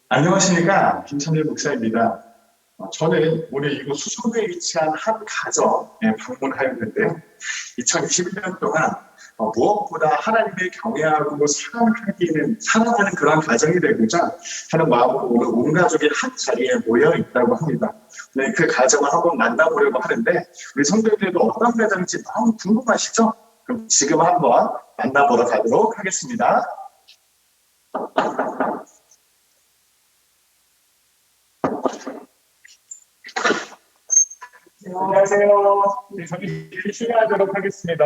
안녕하십니까. 김선일 목사입니다. 저는 오늘 이곳 수성구에 위치한 한 가정에 방문하였는데요. 2021년 동안 무엇보다 하나님의 경외하고 사랑하는 그런 가정이 되고자 하는 마음으로 오늘 온 가족이 한 자리에 모여 있다고 합니다. 네, 그 가정을 한번 만나보려고 하는데 우리 성도님들도 어떤 가정인지 너무 궁금하시죠? 그럼 지금 한번 만나보러 가도록 하겠습니다. 안녕하세요. 네, 저희 시작하도록 하겠습니다.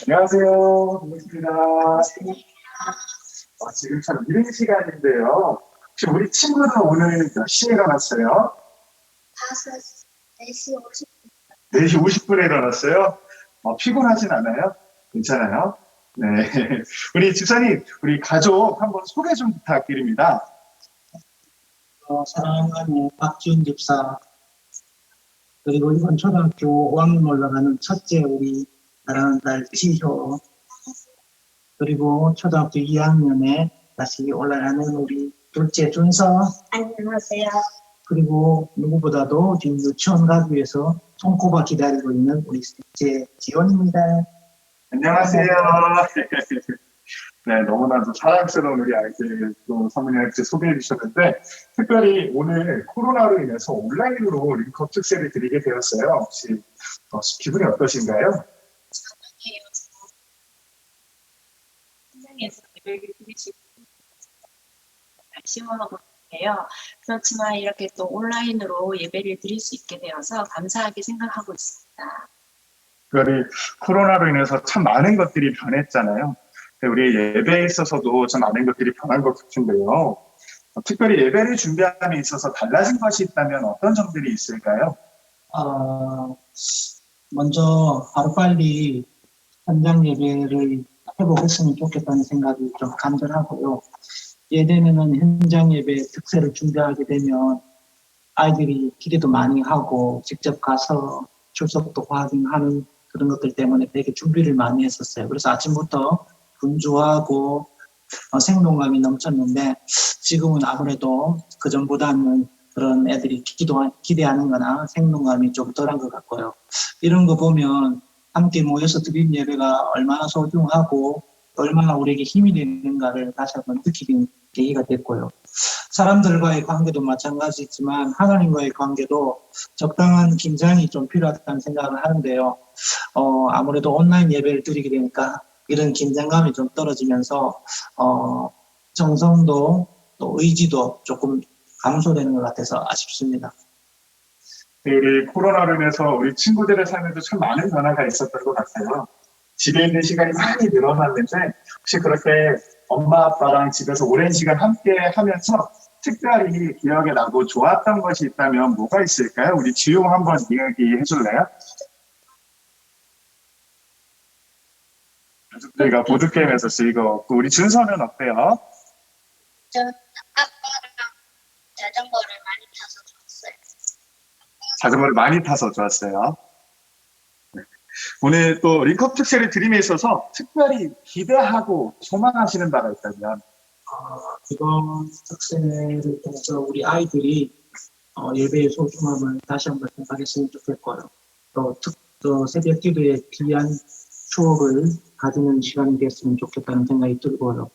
안녕하세요. 반갑습니다. 지금 참 이른 시간인데요. 혹시 우리 친구는 오늘 몇 시에 일어났어요? 4시 50분. 4시 50분에 일어났어요? 피곤하진 않아요? 괜찮아요? 네. 우리 집사님, 우리 가족 한번 소개 좀 부탁드립니다. 사랑하는 박지훈 집사, 그리고 이번 초등학교 5학년 올라가는 첫째 우리 사랑하는 딸 시효, 그리고 초등학교 2학년에 다시 올라가는 우리 둘째 준서, 안녕하세요. 그리고 누구보다도 지금 유치원 가기 위해서 손꼽아 기다리고 있는 우리 셋째 지원입니다. 안녕하세요. 네, 너무나도 사랑스러운 우리 아이들 또 사모님한테 소개해 주셨는데, 특별히 오늘 코로나로 인해서 온라인으로 링크업 특세를 드리게 되었어요. 혹시 기분이 어떠신가요? 현장에서 예배를 드리시고 아쉬워하고 있는데요. 그렇지만 이렇게 또 온라인으로 예배를 드릴 수 있게 되어서 감사하게 생각하고 있습니다. 특별히 코로나로 인해서 참 많은 것들이 변했잖아요. 우리 예배에 있어서도 참 많은 것들이 변한 것 같은데요. 특별히 예배를 준비함에 있어서 달라진 것이 있다면 어떤 점들이 있을까요? 먼저 하루빨리 현장 예배를 해보겠으면 좋겠다는 생각이 좀 간절하고요. 예전에는 현장 예배 특세를 준비하게 되면 아이들이 기대도 많이 하고 직접 가서 출석도 확인하는 그런 것들 때문에 되게 준비를 많이 했었어요. 그래서 아침부터 분주하고 생동감이 넘쳤는데 지금은 아무래도 그전보다는 그런 애들이 기대하는 거나 생동감이 좀 덜한 것 같고요. 이런 거 보면 함께 모여서 드린 예배가 얼마나 소중하고 얼마나 우리에게 힘이 되는가를 다시 한번 느끼는 계기가 됐고요. 사람들과의 관계도 마찬가지지만 하나님과의 관계도 적당한 긴장이 좀 필요하다는 생각을 하는데요. 아무래도 온라인 예배를 드리게 되니까 이런 긴장감이 좀 떨어지면서 정성도 또 의지도 조금 감소되는 것 같아서 아쉽습니다. 우리 코로나로 인해서 우리 친구들의 삶에도 참 많은 변화가 있었던 것 같아요. 집에 있는 시간이 많이 늘어났는데 혹시 그렇게 엄마 아빠랑 집에서 오랜 시간 함께 하면서 특별히 기억에 나고 좋았던 것이 있다면 뭐가 있을까요? 우리 지용 한번 이야기해 줄래요? 가족들과 보드게임에서 즐거웠고 우리 준서는 어때요? 저는 아빠랑 자전거를 많이 타서 좋았어요. 자전거를 많이 타서 좋았어요. 네. 오늘 또 링크업 특세를 드림에 있어서 특별히 기대하고 소망하시는 바가 있다면 이번 특세를 통해서 우리 아이들이 예배의 소중함을 다시 한번 생각했으면 좋겠고요. 또 새벽 기도의 귀한 추억을 가지는 시간이 됐으면 좋겠다는 생각이 들고요.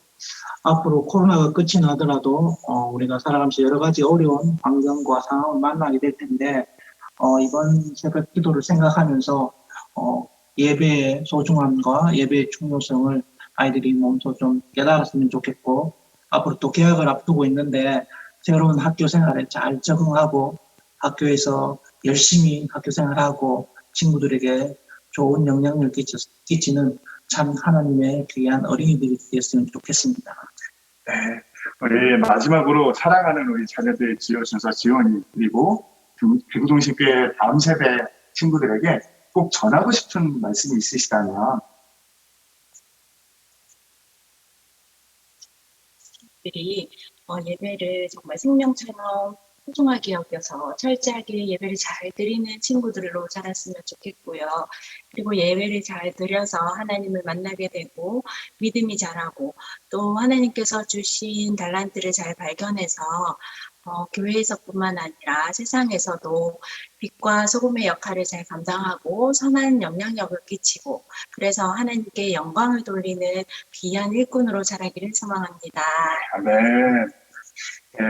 앞으로 코로나가 끝이 나더라도 우리가 살아가면서 여러 가지 어려운 환경과 상황을 만나게 될 텐데 이번 새벽 기도를 생각하면서 예배의 소중함과 예배의 중요성을 아이들이 몸소 좀 깨달았으면 좋겠고 앞으로 또 개학을 앞두고 있는데 새로운 학교 생활에 잘 적응하고 학교에서 열심히 학교 생활하고 친구들에게 좋은 영향력을 끼치는 참 하나님의 귀한 어린이들이 되었으면 좋겠습니다. 네, 우리 마지막으로 사랑하는 우리 자녀들 지어준서 지원이 그리고 비구동식교회 다음 세대 친구들에게 꼭 전하고 싶은 말씀이 있으시다면 들이 예배를 정말 생명처럼 소중하게 여겨서 철저하게 예배를 잘 드리는 친구들로 자랐으면 좋겠고요. 그리고 예배를 잘 드려서 하나님을 만나게 되고 믿음이 자라고 또 하나님께서 주신 달란트를 잘 발견해서 교회에서뿐만 아니라 세상에서도 빛과 소금의 역할을 잘 감당하고 선한 영향력을 끼치고 그래서 하나님께 영광을 돌리는 귀한 일꾼으로 자라기를 소망합니다. 아멘. 예.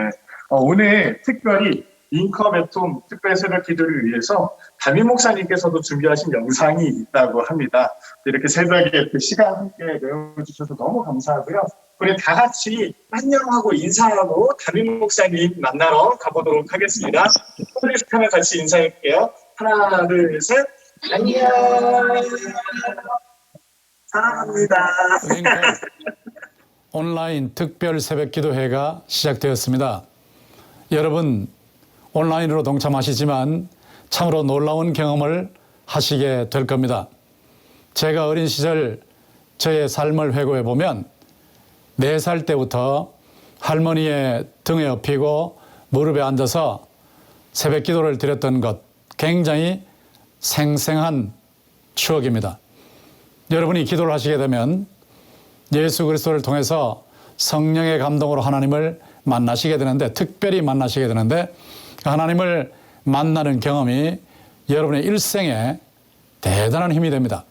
오늘 특별히 잉커베톰 특별 새벽 기도를 위해서 담임 목사님께서도 준비하신 영상이 있다고 합니다. 이렇게 새벽에 그 시간 함께 내어주셔서 너무 감사하고요. 우리 다 같이 안녕하고 인사하고 담임 목사님 만나러 가보도록 하겠습니다. 프리스타면 같이 인사할게요. 하나, 둘, 셋. 안녕. 사랑합니다. 온라인 특별 새벽 기도회가 시작되었습니다. 여러분 온라인으로 동참하시지만 참으로 놀라운 경험을 하시게 될 겁니다. 제가 어린 시절 저의 삶을 회고해 보면 4살 때부터 할머니의 등에 업히고 무릎에 앉아서 새벽 기도를 드렸던 것 굉장히 생생한 추억입니다. 여러분이 기도를 하시게 되면 예수 그리스도를 통해서 성령의 감동으로 하나님을 만나시게 되는데 특별히 만나시게 되는데 하나님을 만나는 경험이 여러분의 일생에 대단한 힘이 됩니다.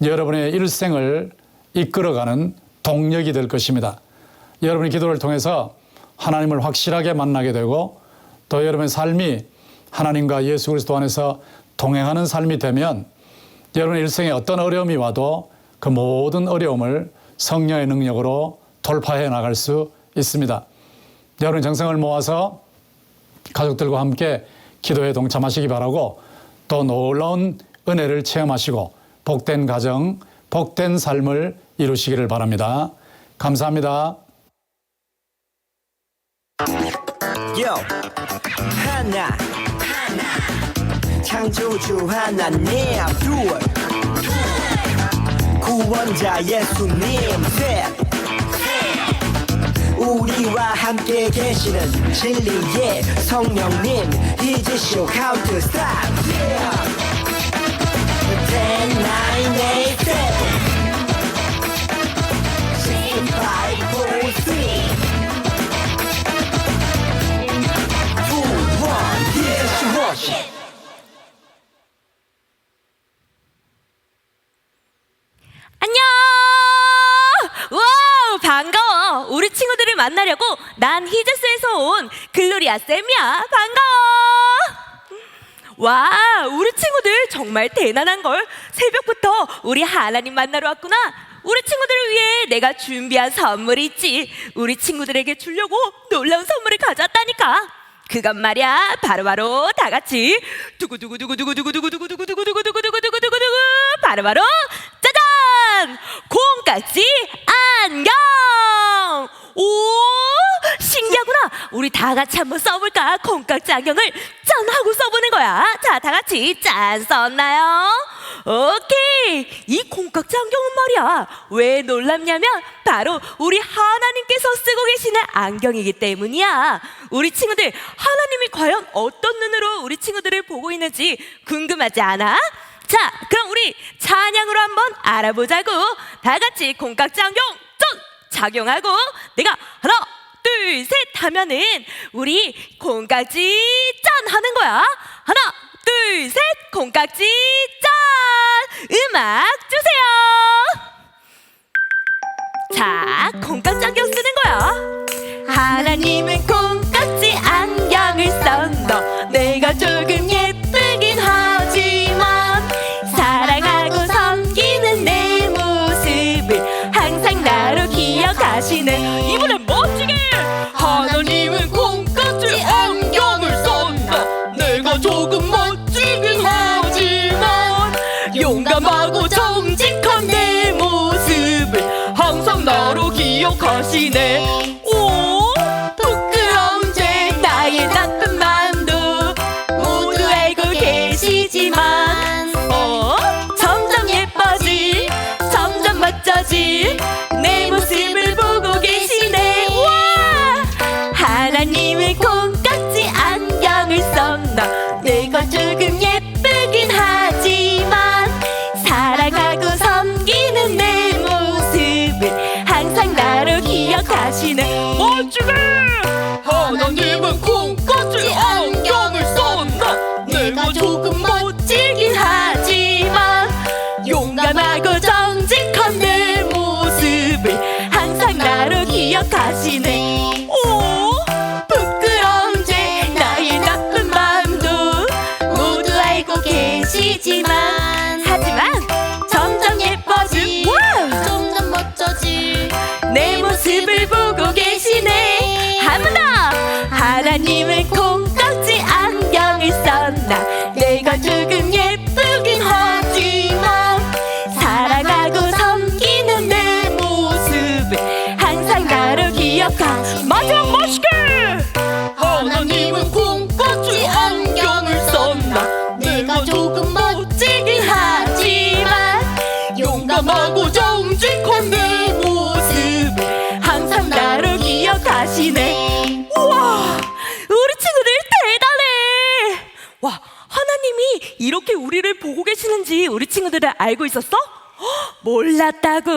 여러분의 일생을 이끌어가는 동력이 될 것입니다. 여러분의 기도를 통해서 하나님을 확실하게 만나게 되고 또 여러분의 삶이 하나님과 예수 그리스도 안에서 동행하는 삶이 되면 여러분의 일생에 어떤 어려움이 와도 그 모든 어려움을 성령의 능력으로 돌파해 나갈 수 있습니다. 여러분 정성을 모아서 가족들과 함께 기도에 동참하시기 바라고 또 놀라운 은혜를 체험하시고 복된 가정, 복된 삶을 이루시기를 바랍니다. 감사합니다. 하나 창조주 하나님 둘 구원자 예수님 셋 우리와 함께 계시는 진리의 성령님 이제 쇼 카운트 스탑 10, 9, 8, 7 6, 5, 4, 3 2, 1 Yes, worship 안녕! 와 반가워! 우리 친구들을 만나려고 난 히제스에서 온 글로리아 쌤이야. 반가워! 와, 우리 친구들 정말 대단한걸. 새벽부터 우리 하나님 만나러 왔구나. 우리 친구들을 위해 내가 준비한 선물이 있지. 우리 친구들에게 주려고 놀라운 선물을 가져왔다니까. 그건 말이야 바로바로 다 같이 두구두구두구두구두구두구두구두구두구두구두구두구두구두구 바로바로 짜잔! 콩깍지 안경! 오 신기하구나. 우리 다 같이 한번 써볼까? 콩깍지 안경을 짠 하고 써보는 거야. 자, 다 같이 짠 썼나요? 오케이. 이 콩깍지 안경은 말이야 왜 놀랍냐면 바로 우리 하나님께서 쓰고 계시는 안경이기 때문이야. 우리 친구들 하나님이 과연 어떤 눈으로 우리 친구들을 보고 있는지 궁금하지 않아? 자, 그럼 우리 찬양으로 한번 알아보자고. 다 같이 콩깍지 안경 짠! 착용하고 내가 하나 둘 셋 하면은 우리 콩깍지 짠 하는 거야. 하나 둘 셋 콩깍지 짠! 음악 주세요. 자, 콩깍지 안경 쓰는 거야. 하나님은 콩깍지 안경을 썼어. 내가 조금 예쁘긴 하지만 사랑하고 섬기는 내 모습을 항상 나로 기억하시는 이번엔 멋지게 하나님은 콩깍지 안경을 썼다. 내가 조금 멋지긴 하지만 용감하고 정직한 내 모습을 항상 나로 기억하시네. 오 부끄러운 내가 조금 예쁘긴 하지만 사랑하고 섬기는 내 모습을 항상 나로 기억하시네. 멋지게! 하나님은 콩깍지 안경을 썼나? 내가 조금 멋지긴 하지만 용감하고 정직한 내 모습을 항상 나로 기억하시네. 오, 부끄러운 죄 나의 나쁜 마음도 모두 알고 계시지만 하지만 점점 예뻐진 점점 멋져질 내 모습을 보고 계시네. 한 번 더! 하나님은 콩깍지 안경을 썼나? 내가 조금 예쁘긴 하지만 사랑하고 섬기는 내 모습을 항상 나로 기억하. 마지막 멋있게! 하나님은 콩깍지 안경을 썼나? 내가 조금 멋지긴 하지만 용감하고 정직한 내 모습을 항상 나로 기억하시네. 우와, 우리 친구들 대단해. 와, 하나님이 이렇게 우리를 보고 계시는지 우리 친구들은 알고 있었어? 헉, 몰랐다고?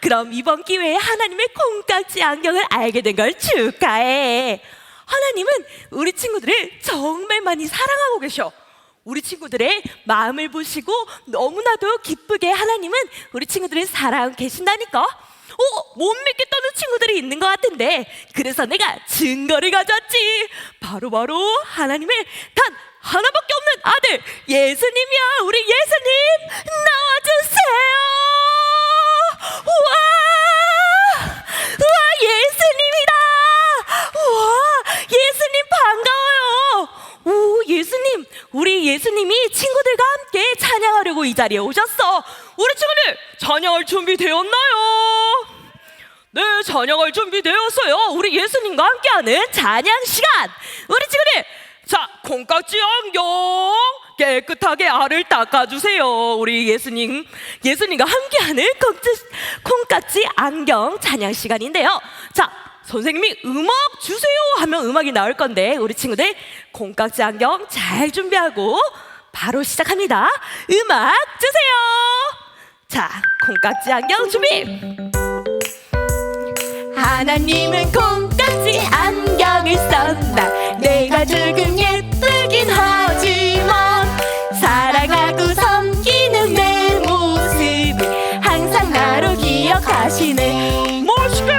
그럼 이번 기회에 하나님의 콩깍지 안경을 알게 된 걸 축하해. 하나님은 우리 친구들을 정말 많이 사랑하고 계셔. 우리 친구들의 마음을 보시고 너무나도 기쁘게 하나님은 우리 친구들을 사랑하고 계신다니까. 못 믿겠다는 친구들이 있는 것 같은데, 그래서 내가 증거를 가져왔지. 바로 하나님의 단 하나밖에 없는 아들 예수님이야. 우리 예수님 나와주세요. 우와, 예수님이다. 우와, 예수님 반가워요. 오, 예수님, 우리 예수님이 친구들과 함께 찬양하려고 이 자리에 오셨어. 우리 친구들 찬양할 준비 되었나요? 네, 찬양할 준비 되었어요. 우리 예수님과 함께하는 찬양 시간. 우리 친구들, 자, 콩깍지 안경 깨끗하게 알을 닦아주세요. 우리 예수님과 함께하는 콩깍지 안경 찬양 시간인데요. 자, 선생님이 음악 주세요 하면 음악이 나올 건데 우리 친구들 콩깍지 안경 잘 준비하고 바로 시작합니다. 음악 주세요. 자, 콩깍지 안경 준비. 하나님은 콩깍지 안경을 썼나? 내가 조금 예쁘긴 하지만 사랑하고 섬기는 내 모습을 항상 나로 기억하시네. 멋있게!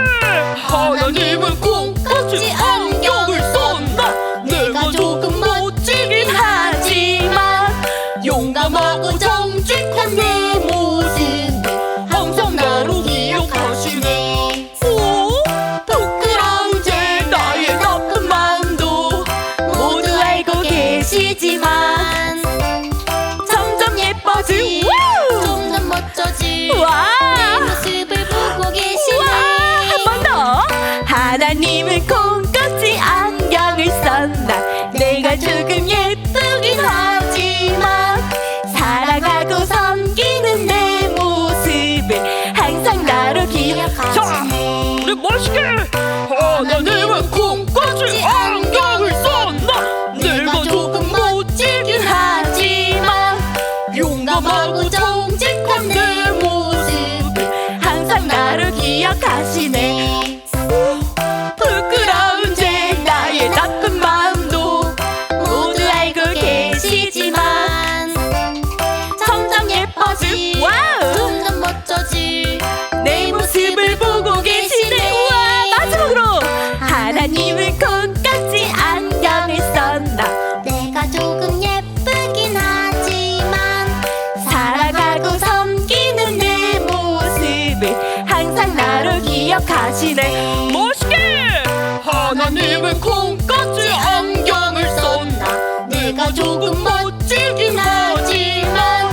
하나님은 콩깍지 안경을 썼나? 내가 조금 멋지긴 하지만 용감하고 정직한 내 모습을 항상 나로 기억하시네. 오, 부끄러운 죄 나의 나쁜 마음도 모두 알고 계시지만 점점 예뻐질 점점 멋져질 내 모습을 보고 계시네. 한 번 더. 하나님은 콩깍지 안경을 썼나? 내가 조금 예쁘긴 하지만 사랑하고 섬기는 내 모습을 항상 나로 기억하시네. 우리 멋있게! 하나님은 콩깍지 안경을 썼나? 내가 조금 멋지긴 하지만 용감하고 정직한 내 모습을 항상 나로 기억하시네. 부끄러운 죄 나의 나쁜 마음도 모두 알고 계시지만 점점 예뻐질 점점 멋져질 내 모습을 보고 계시네. 우와, 마지막으로 하나님은 콩깍지 안경을 썼나? 내가 조금 예쁘긴 하지만 사랑하고 섬기는 내 모습을 항상 나로 기억하시네. 멋있게! 하나님은 콩깍지 안경을 썼나? 내가 조금 멋지긴 하지만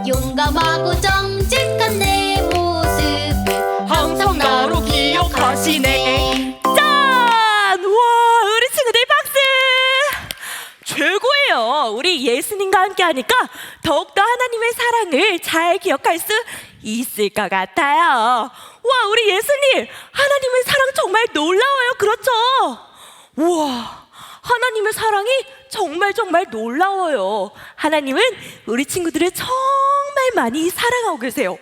용감하고 정직한 내 모습을 항상 나로 기억하시네. 짠! 우와, 우리 친구들 박수! 최고예요. 우리 예수님과 함께 하니까 더욱더 하나님의 사랑을 잘 기억할 수 있을 것 같아요. 와, 우리 예수님, 하나님의 사랑 정말 놀라워요. 그렇죠? 우와, 하나님의 사랑이 정말 정말 놀라워요. 하나님은 우리 친구들을 정말 많이 사랑하고 계세요.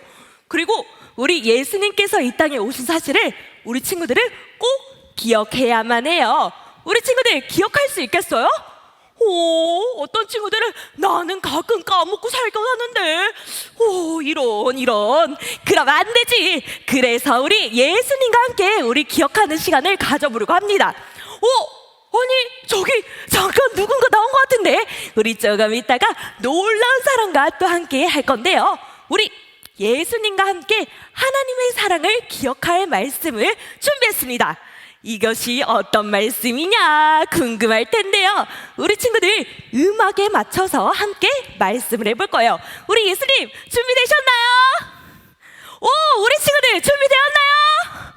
그리고 우리 예수님께서 이 땅에 오신 사실을 우리 친구들은 꼭 기억해야만 해요. 우리 친구들 기억할 수 있겠어요? 어떤 친구들은 나는 가끔 까먹고 살긴 하는데 이런 그러면 안 되지. 그래서 우리 예수님과 함께 우리 기억하는 시간을 가져보려고 합니다. 아니 저기 잠깐 누군가 나온 것 같은데 우리 조금 이따가 놀라운 사람과 또 함께 할 건데요. 우리 예수님과 함께 하나님의 사랑을 기억할 말씀을 준비했습니다. 이것이 어떤 말씀이냐 궁금할 텐데요. 우리 친구들 음악에 맞춰서 함께 말씀을 해볼 거예요. 우리 예수님 준비되셨나요? 우리 친구들 준비되었나요?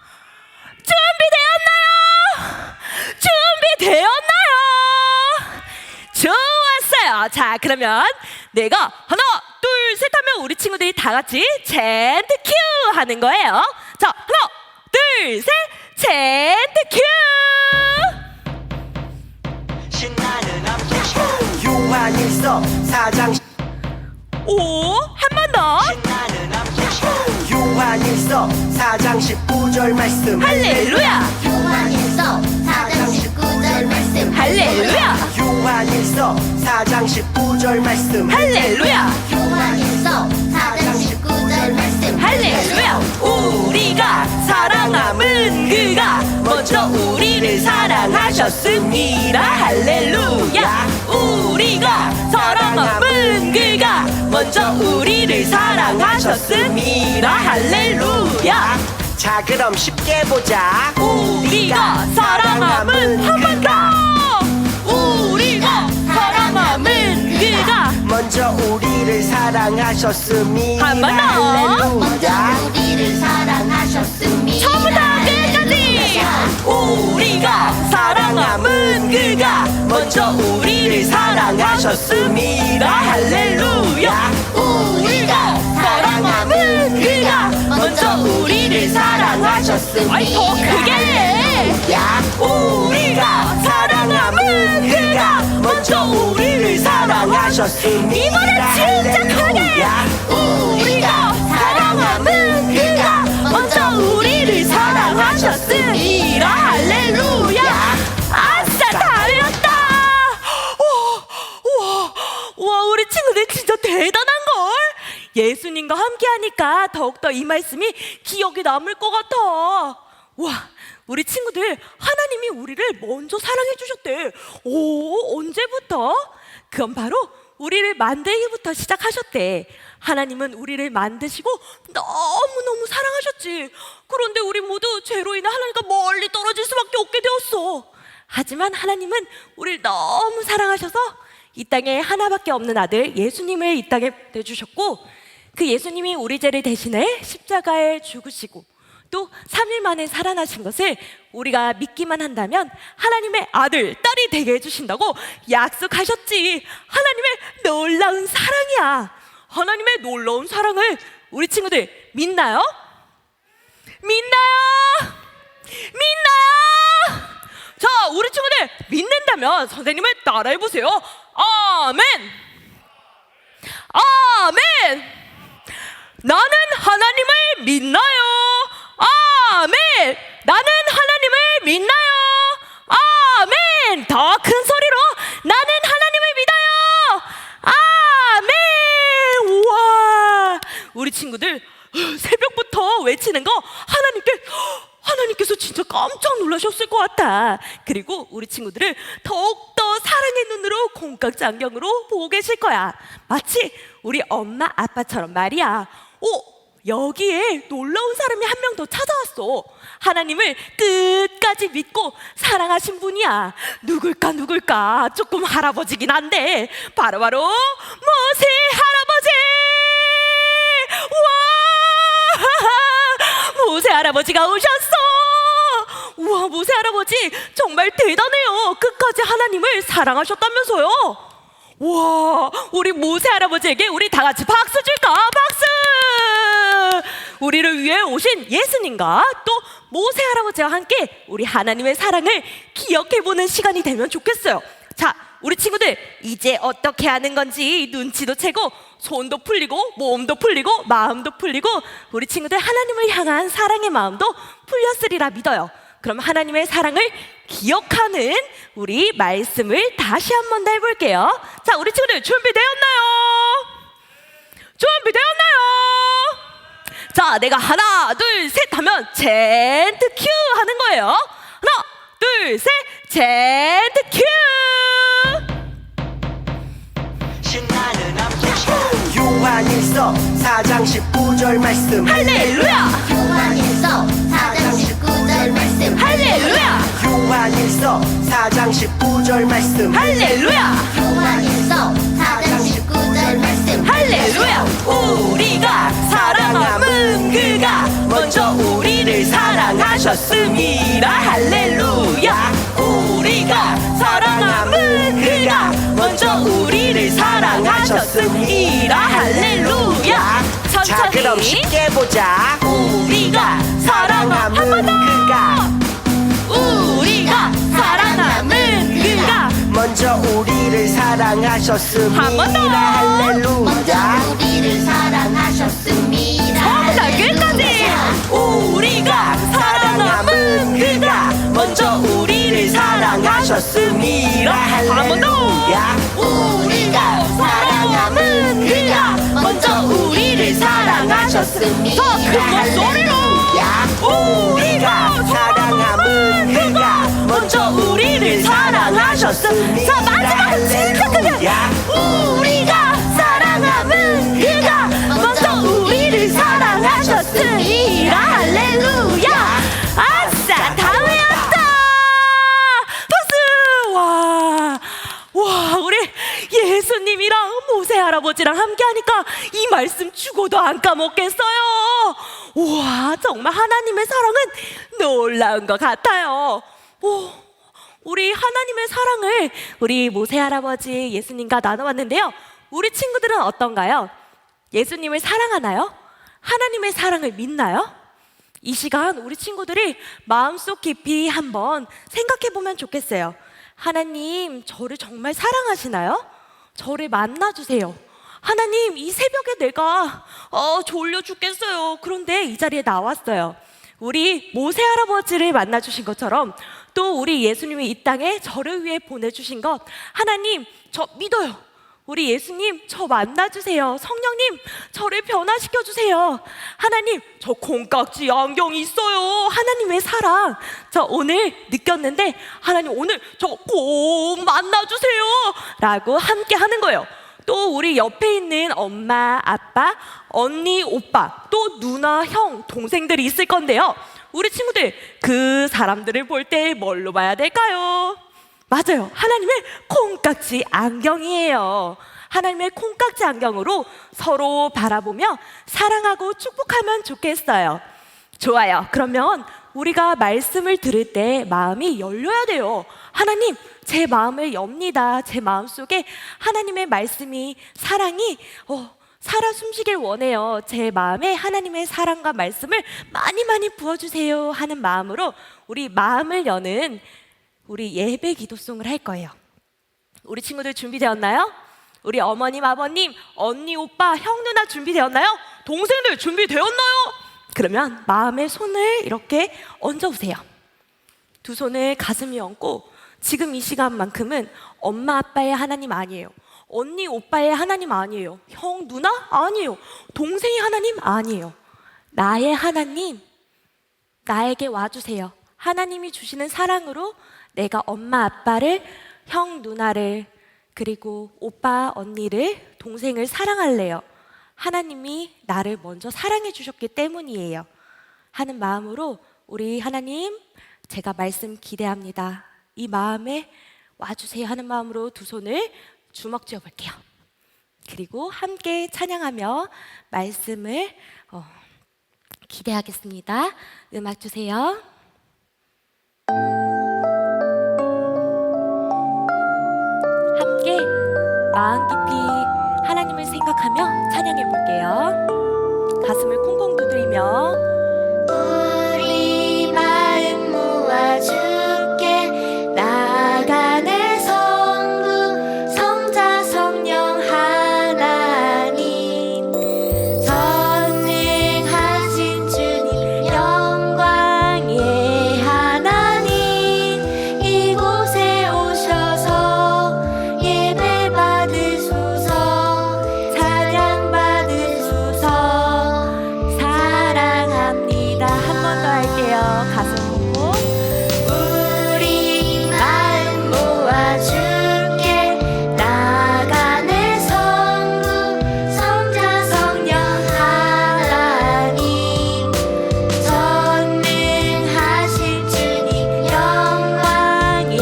좋았어요. 자, 그러면 내가 하나 둘 셋 하면 우리 친구들이 다 같이 젠트 큐 하는 거예요. 자, 하나 둘 셋 젠트 큐. 신나는 암송 요한일서 4장 한 번 더. 신나는 암송 요한일서 4장 19절 말씀 할렐루야. 요한일서 4장 19절 말씀. 할렐루야. 요한일서 4장 19절 말씀 할렐루야. 요한일서 4장 19절 말씀. 할렐루야. 우리가 사랑함은 그가 먼저 우리를 사랑하셨습니다. 할렐루야. 우리가 사랑함은 그가 먼저 우리를 사랑하셨습니다. 할렐루야. 자 그럼 쉽게 보자 우리가 사랑함은 한 번 더. 우리가 사랑함은 그가 먼저 우리를 사랑하셨습니다 한번 더. 먼저 할렐루야 우리를 사랑하셨습니다. 처음부터 끝까지. 우리가 사랑함은 그가 먼저 우리를 사랑하셨습니다. 할렐루야. 우리가 사랑함은 그가 먼저 우리를 사랑하셨습니다. 아이 더 크게. 우리가 사랑함은 그가 먼저 우리를 사랑하셨습니다. 이번엔 진짜 크게. 우리가 사랑함은 그가 먼저 우리를 사랑하셨습니다. 할렐루야. 아싸 다 외웠다. 와 우리 친구들 진짜 대단한걸. 예수님과 함께하니까 더욱더 이 말씀이 기억에 남을 것 같아. 와 우리 친구들 하나님이 우리를 먼저 사랑해 주셨대. 언제부터? 그건 바로 우리를 만들기부터 시작하셨대. 하나님은 우리를 만드시고 너무너무 사랑하셨지. 그런데 우리 모두 죄로 인해 하나님과 멀리 떨어질 수밖에 없게 되었어. 하지만 하나님은 우리를 너무 사랑하셔서 이 땅에 하나밖에 없는 아들 예수님을 이 땅에 내주셨고, 그 예수님이 우리 죄를 대신해 십자가에 죽으시고 또 3일 만에 살아나신 것을 우리가 믿기만 한다면 하나님의 아들, 딸이 되게 해주신다고 약속하셨지. 하나님의 놀라운 사랑이야. 하나님의 놀라운 사랑을 우리 친구들 믿나요? 믿나요? 믿나요? 자, 우리 친구들 믿는다면 선생님을 따라해보세요. 아멘. 아멘. 나는 하나님을 믿나요? 아멘. 나는 하나님을 믿나요? 아멘. 더 큰 소리로 나는 하나님을 믿어요. 아멘. 우와, 우리 친구들 새벽부터 외치는 거 하나님께서 진짜 깜짝 놀라셨을 것 같아. 그리고 우리 친구들을 더욱더 사랑의 눈으로 콩깍지 안경으로 보고 계실 거야. 마치 우리 엄마 아빠처럼 말이야. 여기에 놀라운 사람이 한 명 더 찾아왔어. 하나님을 끝까지 믿고 사랑하신 분이야. 누굴까? 조금 할아버지긴 한데 바로 모세 할아버지. 와, 모세 할아버지가 오셨어. 우와, 모세 할아버지 정말 대단해요. 끝까지 하나님을 사랑하셨다면서요. 와, 우리 모세 할아버지에게 우리 다 같이 박수 줄까? 박수! 우리를 위해 오신 예수님과 또 모세 할아버지와 함께 우리 하나님의 사랑을 기억해보는 시간이 되면 좋겠어요. 자, 우리 친구들 이제 어떻게 하는 건지 눈치도 채고 손도 풀리고 몸도 풀리고 마음도 풀리고 우리 친구들 하나님을 향한 사랑의 마음도 풀렸으리라 믿어요. 그럼 하나님의 사랑을 기억하는 우리 말씀을 다시 한 번 더 해볼게요. 자, 우리 친구들 준비되었나요? 준비되었나요? 자, 내가 하나 둘 셋 하면 젠트 큐 하는 거예요. 하나 둘 셋 젠트 큐. 신나는 함께 요한일서 4장 19절 말씀 할렐루야. 요한일서 4장 19절 말씀 할렐루야. 요한일서 4장 19절 말씀 할렐루야. 요한일서 4장 19절 말씀 할렐루야. 우리가 사랑함은 그가 먼저 우리를 사랑하셨습니다. 할렐루야. 우리가 사랑함은 그가 먼저 우리를 사랑하셨습니다. 할렐루야. 자 그럼 천천히 쉽게 보자 우리가 사랑함은 그가 우리가 사랑함은 그가 먼저 우리를 사랑하셨습니다 한번 더. 먼저 할렐루야 우리를 사랑하셨습니다. 자, 끝까지 우리가 사랑함은 그가 먼저 우리를 사랑하셨습니다. 한 번 더. 할렐루야 우리가 사랑함은 그가 먼저 우리를 사랑하셨습니다. 큰 목소리로 우리가 사랑함은 그가 먼저 우리를 사랑하셨습니다. 자, 마지막으로 진짜 크게 우리가 사랑함은 그가 먼저 우리를 사랑하셨습니다. 할렐루야. 아싸, 다 외웠다. 박수. 와, 우리 예수님이랑 모세 할아버지랑 함께하니까 이 말씀 죽어도 안 까먹겠어요. 우와, 정말 하나님의 사랑은 놀라운 것 같아요. 우리 하나님의 사랑을 우리 모세 할아버지 예수님과 나눠봤는데요. 우리 친구들은 어떤가요? 예수님을 사랑하나요? 하나님의 사랑을 믿나요? 이 시간 우리 친구들이 마음속 깊이 한번 생각해보면 좋겠어요. 하나님, 저를 정말 사랑하시나요? 저를 만나주세요. 하나님, 이 새벽에 내가 졸려 죽겠어요. 그런데 이 자리에 나왔어요. 우리 모세 할아버지를 만나주신 것처럼 또 우리 예수님이 이 땅에 저를 위해 보내주신 것, 하나님, 저 믿어요. 우리 예수님, 저 만나주세요. 성령님, 저를 변화시켜주세요. 하나님, 저 콩깍지 안경이 있어요. 하나님의 사랑 저 오늘 느꼈는데 하나님 오늘 저 꼭 만나주세요 라고 함께 하는 거예요. 또 우리 옆에 있는 엄마, 아빠, 언니, 오빠, 또 누나, 형, 동생들이 있을 건데요. 우리 친구들, 그 사람들을 볼 때 뭘로 봐야 될까요? 맞아요. 하나님의 콩깍지 안경이에요. 하나님의 콩깍지 안경으로 서로 바라보며 사랑하고 축복하면 좋겠어요. 좋아요. 그러면 우리가 말씀을 들을 때 마음이 열려야 돼요. 하나님, 제 마음을 엽니다. 제 마음속에 하나님의 말씀이, 사랑이 살아 숨쉬길 원해요. 제 마음에 하나님의 사랑과 말씀을 많이 많이 부어주세요 하는 마음으로 우리 마음을 여는 우리 예배 기도송을 할 거예요. 우리 친구들 준비되었나요? 우리 어머님, 아버님, 언니, 오빠, 형, 누나 준비되었나요? 동생들 준비되었나요? 그러면 마음에 손을 이렇게 얹어보세요. 두 손을 가슴에 얹고 지금 이 시간만큼은 엄마, 아빠의 하나님 아니에요. 언니, 오빠의 하나님 아니에요. 형, 누나 아니에요. 동생의 하나님 아니에요. 나의 하나님, 나에게 와주세요. 하나님이 주시는 사랑으로 내가 엄마, 아빠를, 형, 누나를, 그리고 오빠, 언니를, 동생을 사랑할래요. 하나님이 나를 먼저 사랑해 주셨기 때문이에요 하는 마음으로 우리 하나님, 제가 말씀 기대합니다. 이 마음에 와주세요 하는 마음으로 두 손을 주먹 쥐어 볼게요. 그리고 함께 찬양하며 말씀을 기대하겠습니다. 음악 주세요. 함께 마음 깊이 하나님을 생각하며 찬양해 볼게요. 가슴을 콩콩 두드리며 우리 마음 모아줄게 나가네 성부 성자 성령 하나님 전능하신 주님 영광의 하나님 이곳에 오셔서 예배 받으소서 찬양 받으소서 사랑합니다. 한 번 더 할게요. 가슴 보고 우리 마음 모아줄게 나가네 성부 성자 성령 하나님 전능하신 주님 영광의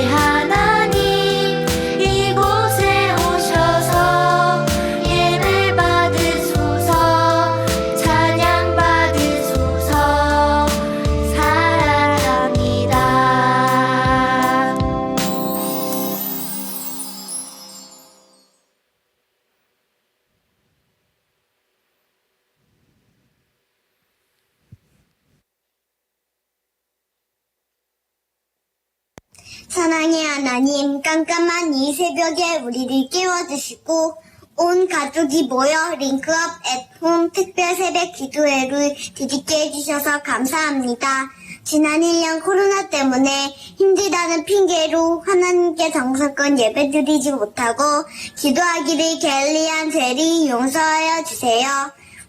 하나님 이곳에 오셔서 예배 받으소서 찬양 받으소서 사랑합니다. 사랑의 하나님, 깜깜한 이 새벽에 우리를 깨워주시고 온 가족이 모여 링크업 앳홈 특별 새벽 기도회를 드리게 해주셔서 감사합니다. 지난 1년 코로나 때문에 힘들다는 핑계로 하나님께 정성껏 예배드리지 못하고 기도하기를 게을리한 죄를 용서하여 주세요.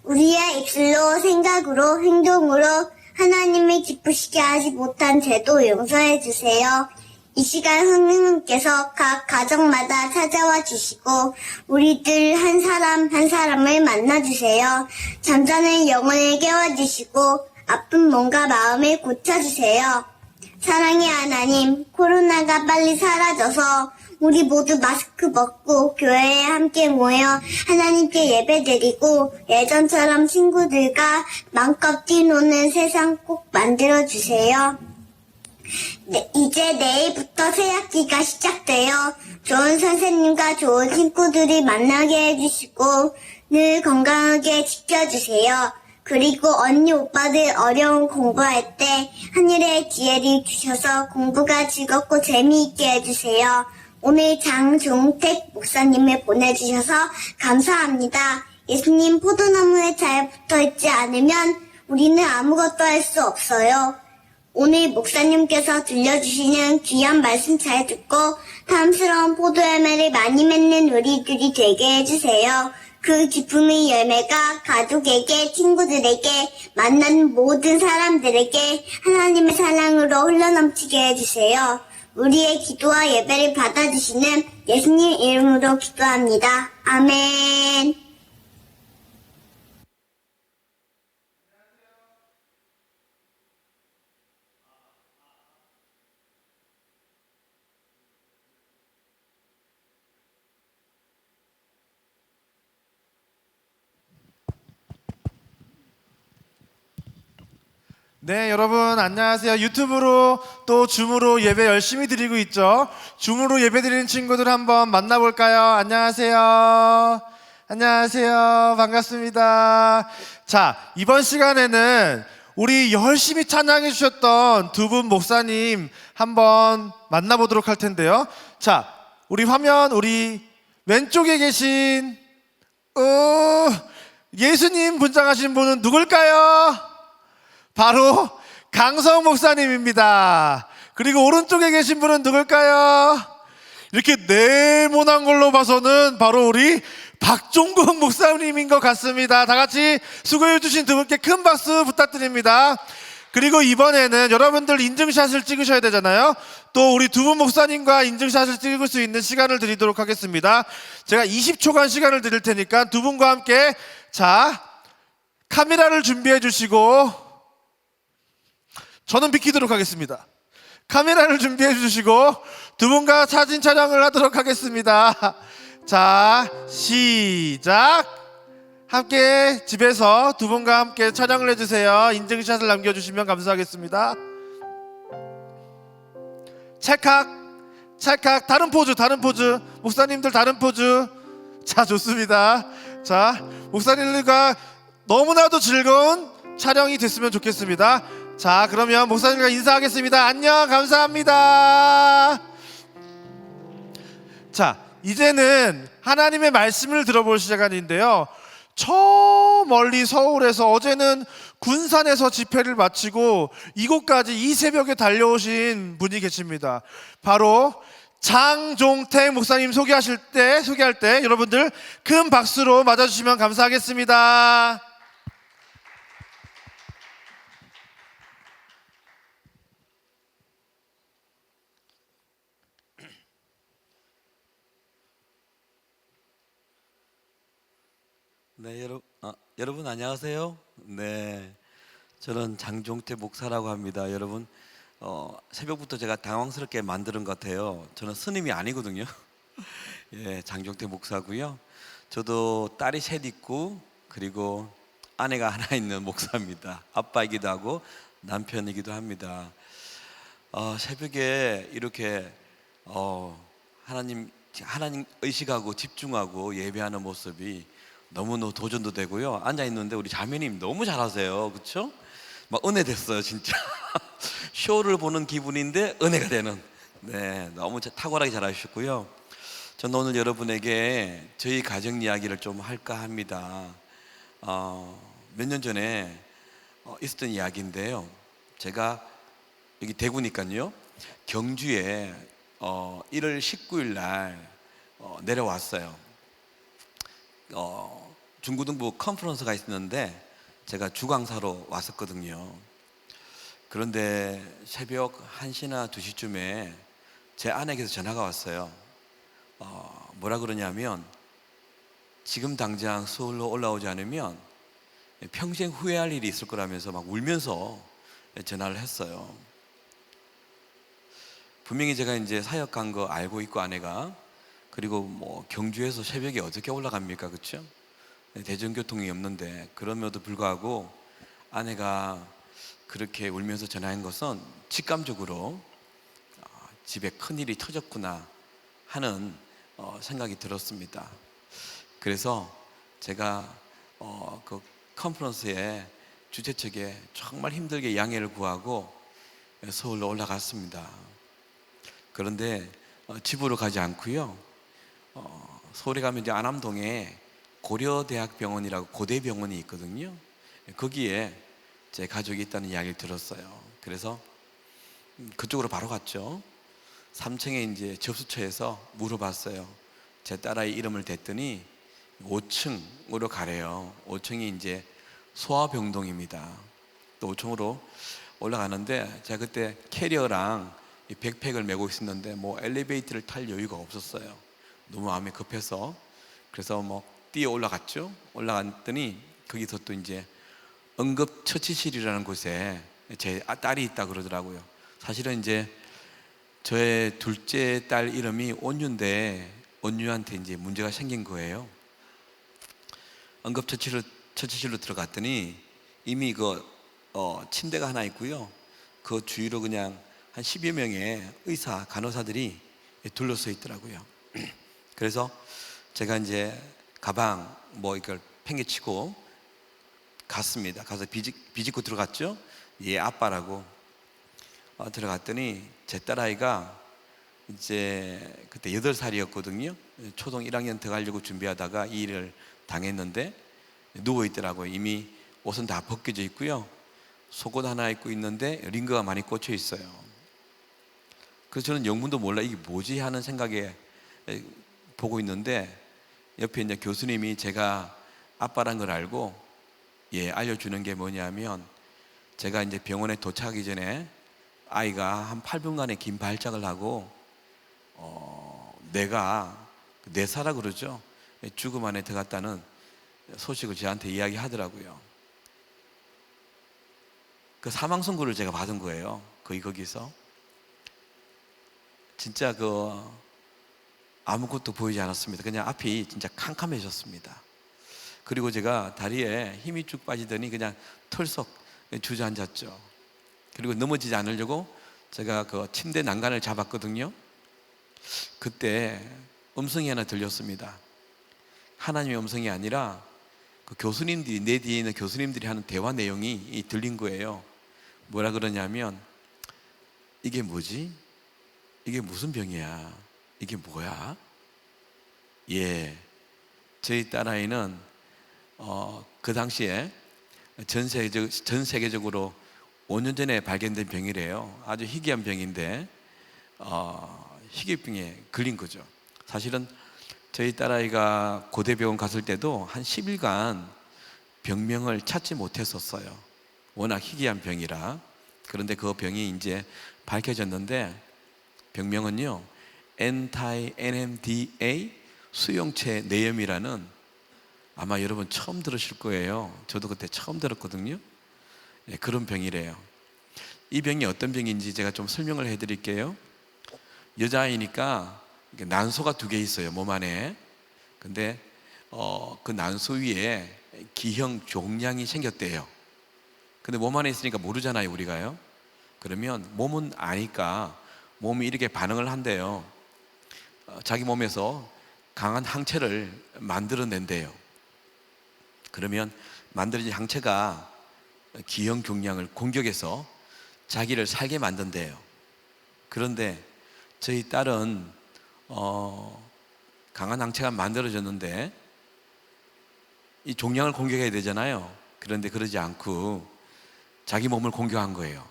우리의 입술로 생각으로 행동으로 하나님을 기쁘시게 하지 못한 죄도 용서해 주세요. 이 시간 성령님께서 각 가정마다 찾아와 주시고 우리들 한 사람 한 사람을 만나주세요. 잠자는 영혼을 깨워주시고 아픈 몸과 마음을 고쳐주세요. 사랑의 하나님, 코로나가 빨리 사라져서 우리 모두 마스크 벗고 교회에 함께 모여 하나님께 예배드리고 예전처럼 친구들과 마음껏 뛰노는 세상 꼭 만들어주세요. 네, 이제 내일부터 새학기가 시작돼요. 좋은 선생님과 좋은 친구들이 만나게 해주시고 늘 건강하게 지켜주세요. 그리고 언니 오빠들 어려운 공부할 때 하늘의 지혜를 주셔서 공부가 즐겁고 재미있게 해주세요. 오늘 장종택 목사님을 보내주셔서 감사합니다. 예수님 포도나무에 잘 붙어있지 않으면 우리는 아무것도 할 수 없어요. 오늘 목사님께서 들려주시는 귀한 말씀 잘 듣고 탐스러운 포도 열매를 많이 맺는 우리들이 되게 해주세요. 그 기쁨의 열매가 가족에게, 친구들에게, 만나는 모든 사람들에게 하나님의 사랑으로 흘러넘치게 해주세요. 우리의 기도와 예배를 받아주시는 예수님 이름으로 기도합니다. 아멘. 네, 여러분 안녕하세요. 유튜브로 또 줌으로 예배 열심히 드리고 있죠. 줌으로 예배 드리는 친구들 한번 만나볼까요? 안녕하세요. 안녕하세요. 반갑습니다. 자, 이번 시간에는 우리 열심히 찬양해 주셨던 두 분 목사님 한번 만나보도록 할 텐데요. 자, 우리 화면 우리 왼쪽에 계신 예수님 분장하신 분은 누굴까요? 바로 강성 목사님입니다. 그리고 오른쪽에 계신 분은 누굴까요? 이렇게 네모난 걸로 봐서는 바로 우리 박종국 목사님인 것 같습니다. 다 같이 수고해 주신 두 분께 큰 박수 부탁드립니다. 그리고 이번에는 여러분들 인증샷을 찍으셔야 되잖아요. 또 우리 두 분 목사님과 인증샷을 찍을 수 있는 시간을 드리도록 하겠습니다. 제가 20초간 시간을 드릴 테니까 두 분과 함께 자 카메라를 준비해 주시고 저는 비키도록 하겠습니다. 카메라를 준비해 주시고 두 분과 사진 촬영을 하도록 하겠습니다. 자, 시작. 함께 집에서 두 분과 함께 촬영을 해주세요. 인증샷을 남겨주시면 감사하겠습니다. 찰칵, 찰칵. 다른 포즈, 다른 포즈. 목사님들 다른 포즈. 자, 좋습니다. 자, 목사님들과 너무나도 즐거운 촬영이 됐으면 좋겠습니다. 자, 그러면 목사님과 인사하겠습니다. 안녕, 감사합니다. 자, 이제는 하나님의 말씀을 들어볼 시간인데요. 저 멀리 서울에서 어제는 군산에서 집회를 마치고 이곳까지 이 새벽에 달려오신 분이 계십니다. 바로 장종택 목사님 소개할 때 여러분들 큰 박수로 맞아주시면 감사하겠습니다. 네, 여러분 안녕하세요. 네, 저는 장종택 목사라고 합니다. 여러분, 새벽부터 제가 당황스럽게 만드는 것 같아요. 저는 스님이 아니거든요. 예, 장종택 목사고요. 저도 딸이 셋 있고 그리고 아내가 하나 있는 목사입니다. 아빠이기도 하고 남편이기도 합니다. 새벽에 이렇게 하나님 의식하고 집중하고 예배하는 모습이 너무너무 도전도 되고요. 앉아 있는데 우리 자매님 너무 잘하세요. 그렇죠? 막 은혜 됐어요, 진짜. 쇼를 보는 기분인데 은혜가 되는. 네, 너무 탁월하게 잘하셨고요. 저는 오늘 여러분에게 저희 가정 이야기를 좀 할까 합니다. 몇 년 전에 있었던 이야기인데요. 제가 여기 대구니까요. 경주에 1월 19일 날 내려왔어요. 중고등부 컨퍼런스가 있었는데 제가 주강사로 왔었거든요. 그런데 새벽 1시나 2시쯤에 제 아내에게서 전화가 왔어요. 뭐라 그러냐면 지금 당장 서울로 올라오지 않으면 평생 후회할 일이 있을 거라면서 막 울면서 전화를 했어요. 분명히 제가 이제 사역 간 거 알고 있고 아내가, 그리고 뭐 경주에서 새벽에 어떻게 올라갑니까, 그렇죠? 대중교통이 없는데, 그럼에도 불구하고 아내가 그렇게 울면서 전화한 것은 직감적으로 집에 큰일이 터졌구나 하는 생각이 들었습니다. 그래서 제가 그 컨퍼런스에 주최 측에 정말 힘들게 양해를 구하고 서울로 올라갔습니다. 그런데 집으로 가지 않고요, 서울에 가면 이제 안암동에 고려대학병원이라고 고대병원이 있거든요. 거기에 제 가족이 있다는 이야기를 들었어요. 그래서 그쪽으로 바로 갔죠. 3층에 이제 접수처에서 물어봤어요. 제 딸아이 이름을 댔더니 5층으로 가래요. 5층이 이제 소아병동입니다. 또 5층으로 올라가는데 제가 그때 캐리어랑 이 백팩을 메고 있었는데 뭐 엘리베이터를 탈 여유가 없었어요. 너무 마음이 급해서. 그래서 뭐 뛰어 올라갔죠. 올라갔더니 거기서 또 이제 응급처치실이라는 곳에 제 딸이 있다 그러더라고요. 사실은 이제 저의 둘째 딸 이름이 온유인데 온유한테 이제 문제가 생긴 거예요. 응급처치실로 들어갔더니 이미 그 침대가 하나 있고요. 그 주위로 그냥 한 10여 명의 의사, 간호사들이 둘러서 있더라고요. 그래서 제가 이제 가방 뭐 이걸 팽개치고 갔습니다. 가서 비집고 들어갔죠. 얘 아빠라고. 들어갔더니 제 딸아이가 이제 그때 8살이었거든요. 초등 1학년 들어가려고 준비하다가 이 일을 당했는데 누워 있더라고요. 이미 옷은 다 벗겨져 있고요. 속옷 하나 입고 있는데 링거가 많이 꽂혀 있어요. 그래서 저는 영문도 몰라 이게 뭐지 하는 생각에 보고 있는데 옆에 이제 교수님이 제가 아빠란 걸 알고 알려주는 게 뭐냐면, 제가 이제 병원에 도착하기 전에 아이가 한 8분간의 긴 발작을 하고 내가 뇌사라 그러죠. 죽음 안에 들어갔다는 소식을 저한테 이야기하더라고요. 그 사망 선고를 제가 받은 거예요. 거기서 진짜 아무것도 보이지 않았습니다. 그냥 앞이 진짜 캄캄해졌습니다. 그리고 제가 다리에 힘이 쭉 빠지더니 그냥 털썩 주저앉았죠. 그리고 넘어지지 않으려고 제가 그 침대 난간을 잡았거든요. 그때 음성이 하나 들렸습니다. 하나님의 음성이 아니라 그 교수님들이, 내 뒤에 있는 교수님들이 하는 대화 내용이 들린 거예요. 뭐라 그러냐면, 이게 뭐지? 이게 무슨 병이야? 이게 뭐야? 예, 저희 딸아이는 그 당시에 전 세계적으로 5년 전에 발견된 병이래요. 아주 희귀한 병인데 희귀병에 걸린 거죠. 사실은 저희 딸아이가 고대병원 갔을 때도 한 10일간 병명을 찾지 못했었어요. 워낙 희귀한 병이라. 그런데 그 병이 이제 밝혀졌는데, 병명은요, anti-NMDA 수용체 뇌염이라는, 아마 여러분 처음 들으실 거예요. 저도 그때 처음 들었거든요. 네, 그런 병이래요. 이 병이 어떤 병인지 제가 좀 설명을 해드릴게요. 여자아이니까 난소가 2개 있어요, 몸 안에. 근데 그 난소 위에 기형 종양이 생겼대요. 근데 몸 안에 있으니까 모르잖아요, 우리가요. 그러면 몸은 아니까 몸이 이렇게 반응을 한대요. 자기 몸에서 강한 항체를 만들어낸대요. 그러면 만들어진 항체가 기형 종양을 공격해서 자기를 살게 만든대요. 그런데 저희 딸은 강한 항체가 만들어졌는데 이 종양을 공격해야 되잖아요. 그런데 그러지 않고 자기 몸을 공격한 거예요.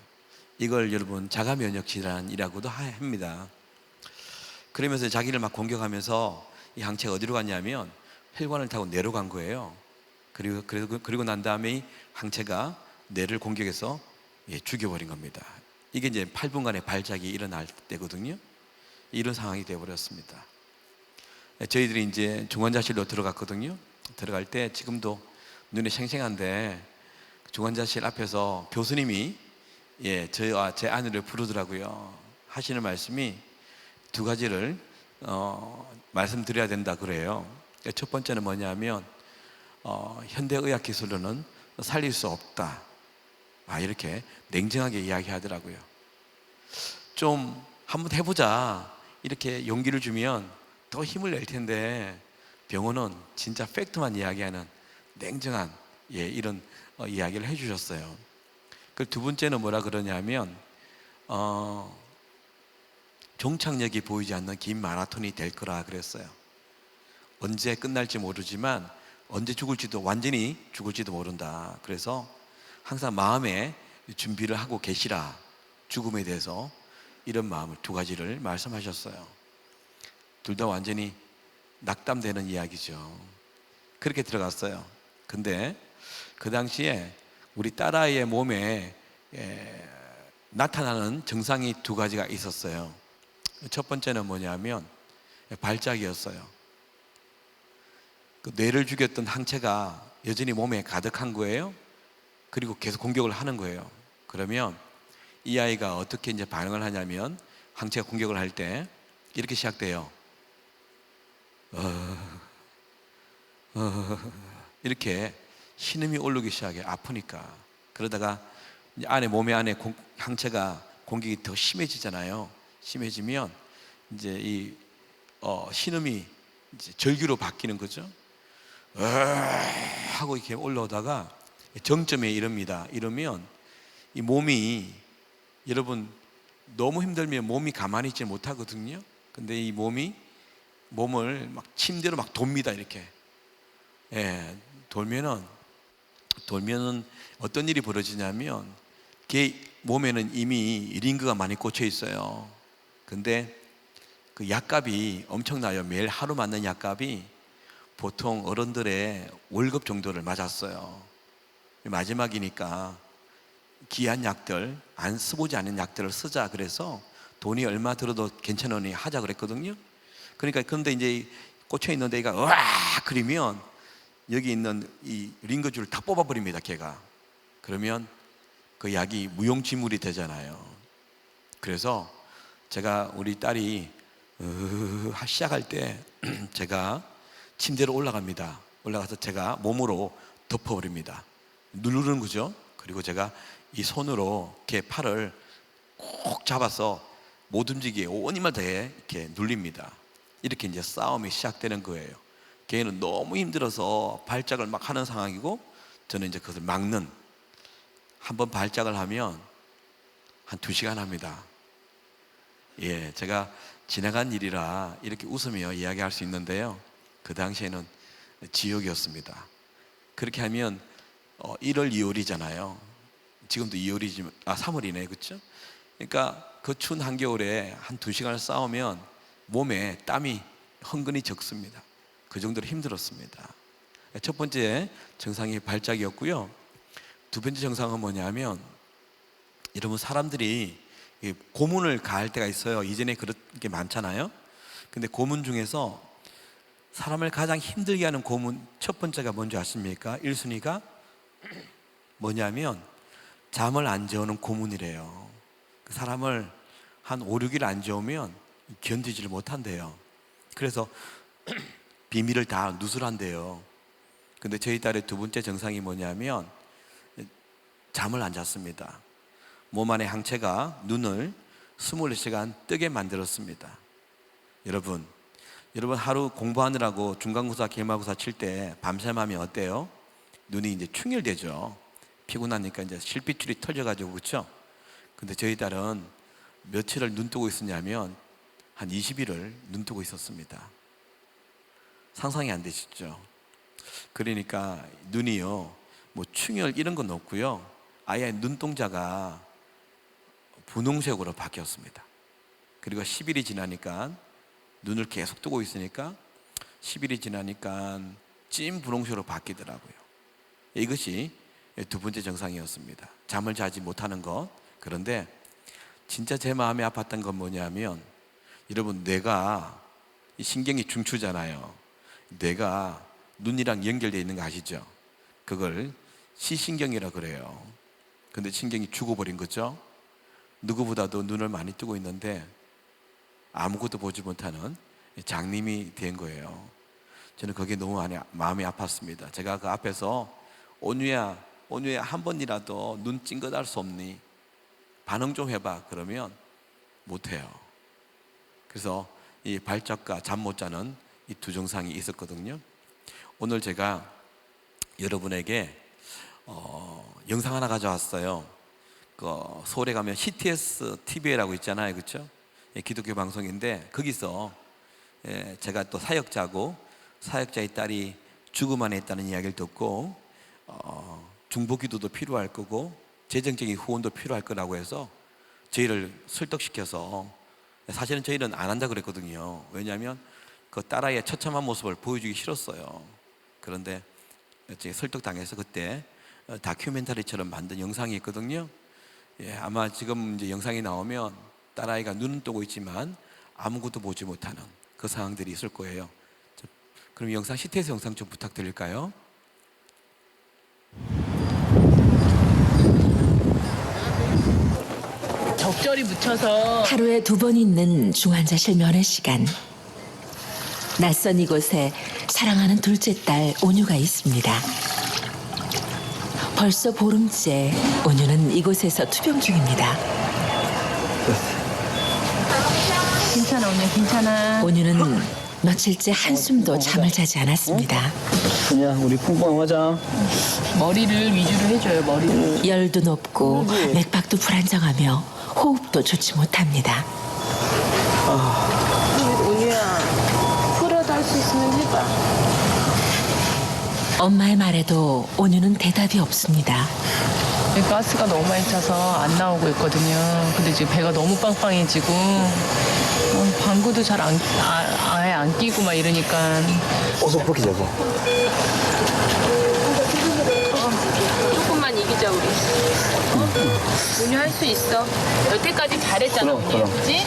이걸 여러분 자가 면역 질환이라고도 합니다. 그러면서 자기를 막 공격하면서 이 항체가 어디로 갔냐면 혈관을 타고 뇌로 간 거예요. 그리고 난 다음에 이 항체가 뇌를 공격해서 죽여버린 겁니다. 이게 이제 8분간의 발작이 일어날 때거든요. 이런 상황이 되어버렸습니다. 저희들이 이제 중환자실로 들어갔거든요. 들어갈 때 지금도 눈에 생생한데, 중환자실 앞에서 교수님이 저와 제 아내를 부르더라고요. 하시는 말씀이 2가지를 말씀드려야 된다 그래요. 첫 번째는 뭐냐면 현대의학 기술로는 살릴 수 없다, 이렇게 냉정하게 이야기하더라고요. 좀 한번 해보자 이렇게 용기를 주면 더 힘을 낼 텐데, 병원은 진짜 팩트만 이야기하는 냉정한 이런 이야기를 해주셨어요. 그 2번째는 뭐라 그러냐면 종착역이 보이지 않는 긴 마라톤이 될 거라 그랬어요. 언제 끝날지 모르지만 언제 죽을지도, 완전히 죽을지도 모른다. 그래서 항상 마음에 준비를 하고 계시라, 죽음에 대해서. 이런 마음을 2가지를 말씀하셨어요. 둘 다 완전히 낙담되는 이야기죠. 그렇게 들어갔어요. 근데 그 당시에 우리 딸아이의 몸에 나타나는 증상이 2가지가 있었어요. 첫 번째는 뭐냐면 발작이었어요. 그 뇌를 죽였던 항체가 여전히 몸에 가득한 거예요. 그리고 계속 공격을 하는 거예요. 그러면 이 아이가 어떻게 이제 반응을 하냐면, 항체가 공격을 할 때 이렇게 시작돼요. 이렇게 신음이 오르기 시작해, 아프니까. 그러다가 이제 몸에 안에 항체가 공격이 더 심해지잖아요. 심해지면 이제 이 신음이 이제 절규로 바뀌는 거죠. 하고 이렇게 올라오다가 정점에 이릅니다. 이러면 이 몸이, 여러분 너무 힘들면 몸이 가만히 있지 못하거든요. 근데 이 몸을 막 침대로 막 돕니다. 이렇게 돌면은 어떤 일이 벌어지냐면, 걔 몸에는 이미 링크가 많이 꽂혀 있어요. 근데 그 약값이 엄청나요. 매일 하루 맞는 약값이 보통 어른들의 월급 정도를 맞았어요. 마지막이니까 귀한 약들, 안 써보지 않은 약들을 쓰자 그래서 돈이 얼마 들어도 괜찮으니 하자 그랬거든요. 그런데 이제 꽂혀 있는 데가 그러면 여기 있는 이 링거줄을 다 뽑아버립니다, 걔가. 그러면 그 약이 무용지물이 되잖아요. 그래서 제가 우리 딸이 시작할 때 제가 침대로 올라갑니다. 올라가서 제가 몸으로 덮어버립니다. 누르는 거죠. 그리고 제가 이 손으로 걔 팔을 꼭 잡아서 못 움직이게 온 힘을 다해 이렇게 눌립니다. 이렇게 이제 싸움이 시작되는 거예요. 걔는 너무 힘들어서 발작을 막 하는 상황이고 저는 이제 그것을 막는, 한번 발작을 하면 한 2시간 합니다. 예, 제가 지나간 일이라 이렇게 웃으며 이야기할 수 있는데요. 그 당시에는 지옥이었습니다. 그렇게 하면 1월, 2월이잖아요. 지금도 2월이지만 3월이네, 그렇죠? 그러니까 그 추운 한겨울에 한 2시간을 싸우면 몸에 땀이 흥건히 적습니다. 그 정도로 힘들었습니다. 첫 번째 증상이 발작이었고요. 두 번째 증상은 뭐냐면, 여러분 사람들이 고문을 가할 때가 있어요. 이전에 그런 게 많잖아요. 근데 고문 중에서 사람을 가장 힘들게 하는 고문 첫 번째가 뭔지 아십니까? 1순위가 뭐냐면 잠을 안 재우는 고문이래요. 그 사람을 한 5, 6일 안 재우면 견디지를 못한대요. 그래서 비밀을 다 누설한대요. 근데 저희 딸의 두 번째 증상이 뭐냐면 잠을 안 잤습니다. 몸 안의 항체가 눈을 24시간 뜨게 만들었습니다. 여러분 하루 공부하느라고 중간고사, 기말고사 칠 때 밤샘하면 어때요? 눈이 이제 충혈되죠. 피곤하니까 이제 실핏줄이 터져가지고, 그렇죠? 근데 저희 딸은 며칠을 눈 뜨고 있었냐면 한 20일을 눈 뜨고 있었습니다. 상상이 안 되시죠? 그러니까 눈이요, 뭐 충혈 이런 건 없고요, 아예 눈동자가 분홍색으로 바뀌었습니다. 그리고 10일이 지나니까 눈을 계속 뜨고 있으니까 10일이 지나니까 찐 분홍색으로 바뀌더라고요. 이것이 두 번째 증상이었습니다. 잠을 자지 못하는 것. 그런데 진짜 제 마음이 아팠던 건 뭐냐면, 여러분 뇌가 신경이 중추잖아요. 뇌가 눈이랑 연결되어 있는 거 아시죠? 그걸 시신경이라 그래요. 근데 신경이 죽어버린 거죠. 누구보다도 눈을 많이 뜨고 있는데 아무것도 보지 못하는 장님이 된 거예요. 저는 그게 너무 마음이 아팠습니다. 제가 그 앞에서 온유야 한 번이라도 눈 찡긋할 수 없니? 반응 좀 해봐. 그러면 못해요. 그래서 이 발작과 잠 못 자는 이 두 증상이 있었거든요. 오늘 제가 여러분에게 영상 하나 가져왔어요. 서울에 가면 CTS TV라고 있잖아요, 그렇죠? 기독교 방송인데 거기서 제가 또 사역자고 사역자의 딸이 죽음 안에 있다는 이야기를 듣고 중보기도도 필요할 거고 재정적인 후원도 필요할 거라고 해서 저희를 설득시켜서, 사실은 저희는 안 한다 그랬거든요. 왜냐하면 그 딸아이의 처참한 모습을 보여주기 싫었어요. 그런데 제가 설득당해서 그때 다큐멘터리처럼 만든 영상이 있거든요. 아마 지금 이제 영상이 나오면 딸아이가 눈은 뜨고 있지만 아무것도 보지 못하는 그 상황들이 있을 거예요. 그럼 영상, CTS 영상 좀 부탁드릴까요? 적절히 묻혀서 하루에 2번 있는 중환자실 면회 시간. 낯선 이곳에 사랑하는 둘째 딸 온유가 있습니다. 벌써 보름째 온유는 이곳에서 투병 중입니다. 괜찮아, 온유 괜찮아. 온유는 며칠째 한숨도 잠을 자지 않았습니다. 그냥 우리 쿵쿵하자. 머리를 위주로 해줘요, 머리를. 열도 높고 맥박도 불안정하며 호흡도 좋지 못합니다. 온유야, 풀어도 할 수 있으면 해봐. 엄마의 말에도 온유는 대답이 없습니다. 가스가 너무 많이 차서 안 나오고 있거든요. 근데 지금 배가 너무 빵빵해지고 방구도 잘 아예 안 끼고 막 이러니까. 어서 그렇게 잡아. 조금만 이기자 우리. 온유 할 수 있어. 여태까지 잘했잖아, 온유. 그치?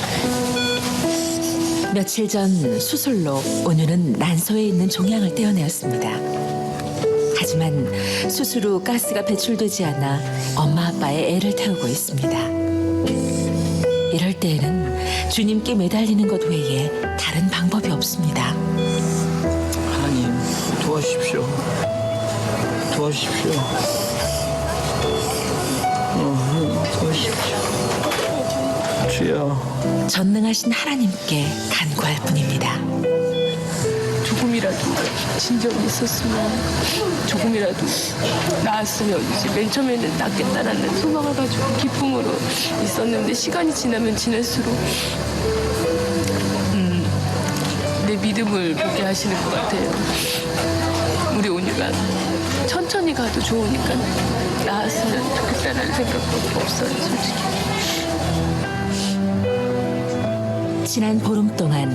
며칠 전 수술로 온유는 난소에 있는 종양을 떼어내었습니다. 하지만 수술 후 가스가 배출되지 않아 엄마 아빠의 애를 태우고 있습니다. 이럴 때에는 주님께 매달리는 것 외에 다른 방법이 없습니다. 하나님 도와주십시오. 도와주십시오. 도와주십시오. 주여. 전능하신 하나님께 간구할 뿐입니다. 조금이라도 진정이 있었으면, 조금이라도 나았으면, 이제 맨 처음에는 낫겠다라는 소망을 가지고 기쁨으로 있었는데, 시간이 지나면 지날수록 내 믿음을 보게 하시는 것 같아요. 우리 온유가 천천히 가도 좋으니까 나았으면 좋겠다라는 생각밖에 없어요, 솔직히. 지난 보름 동안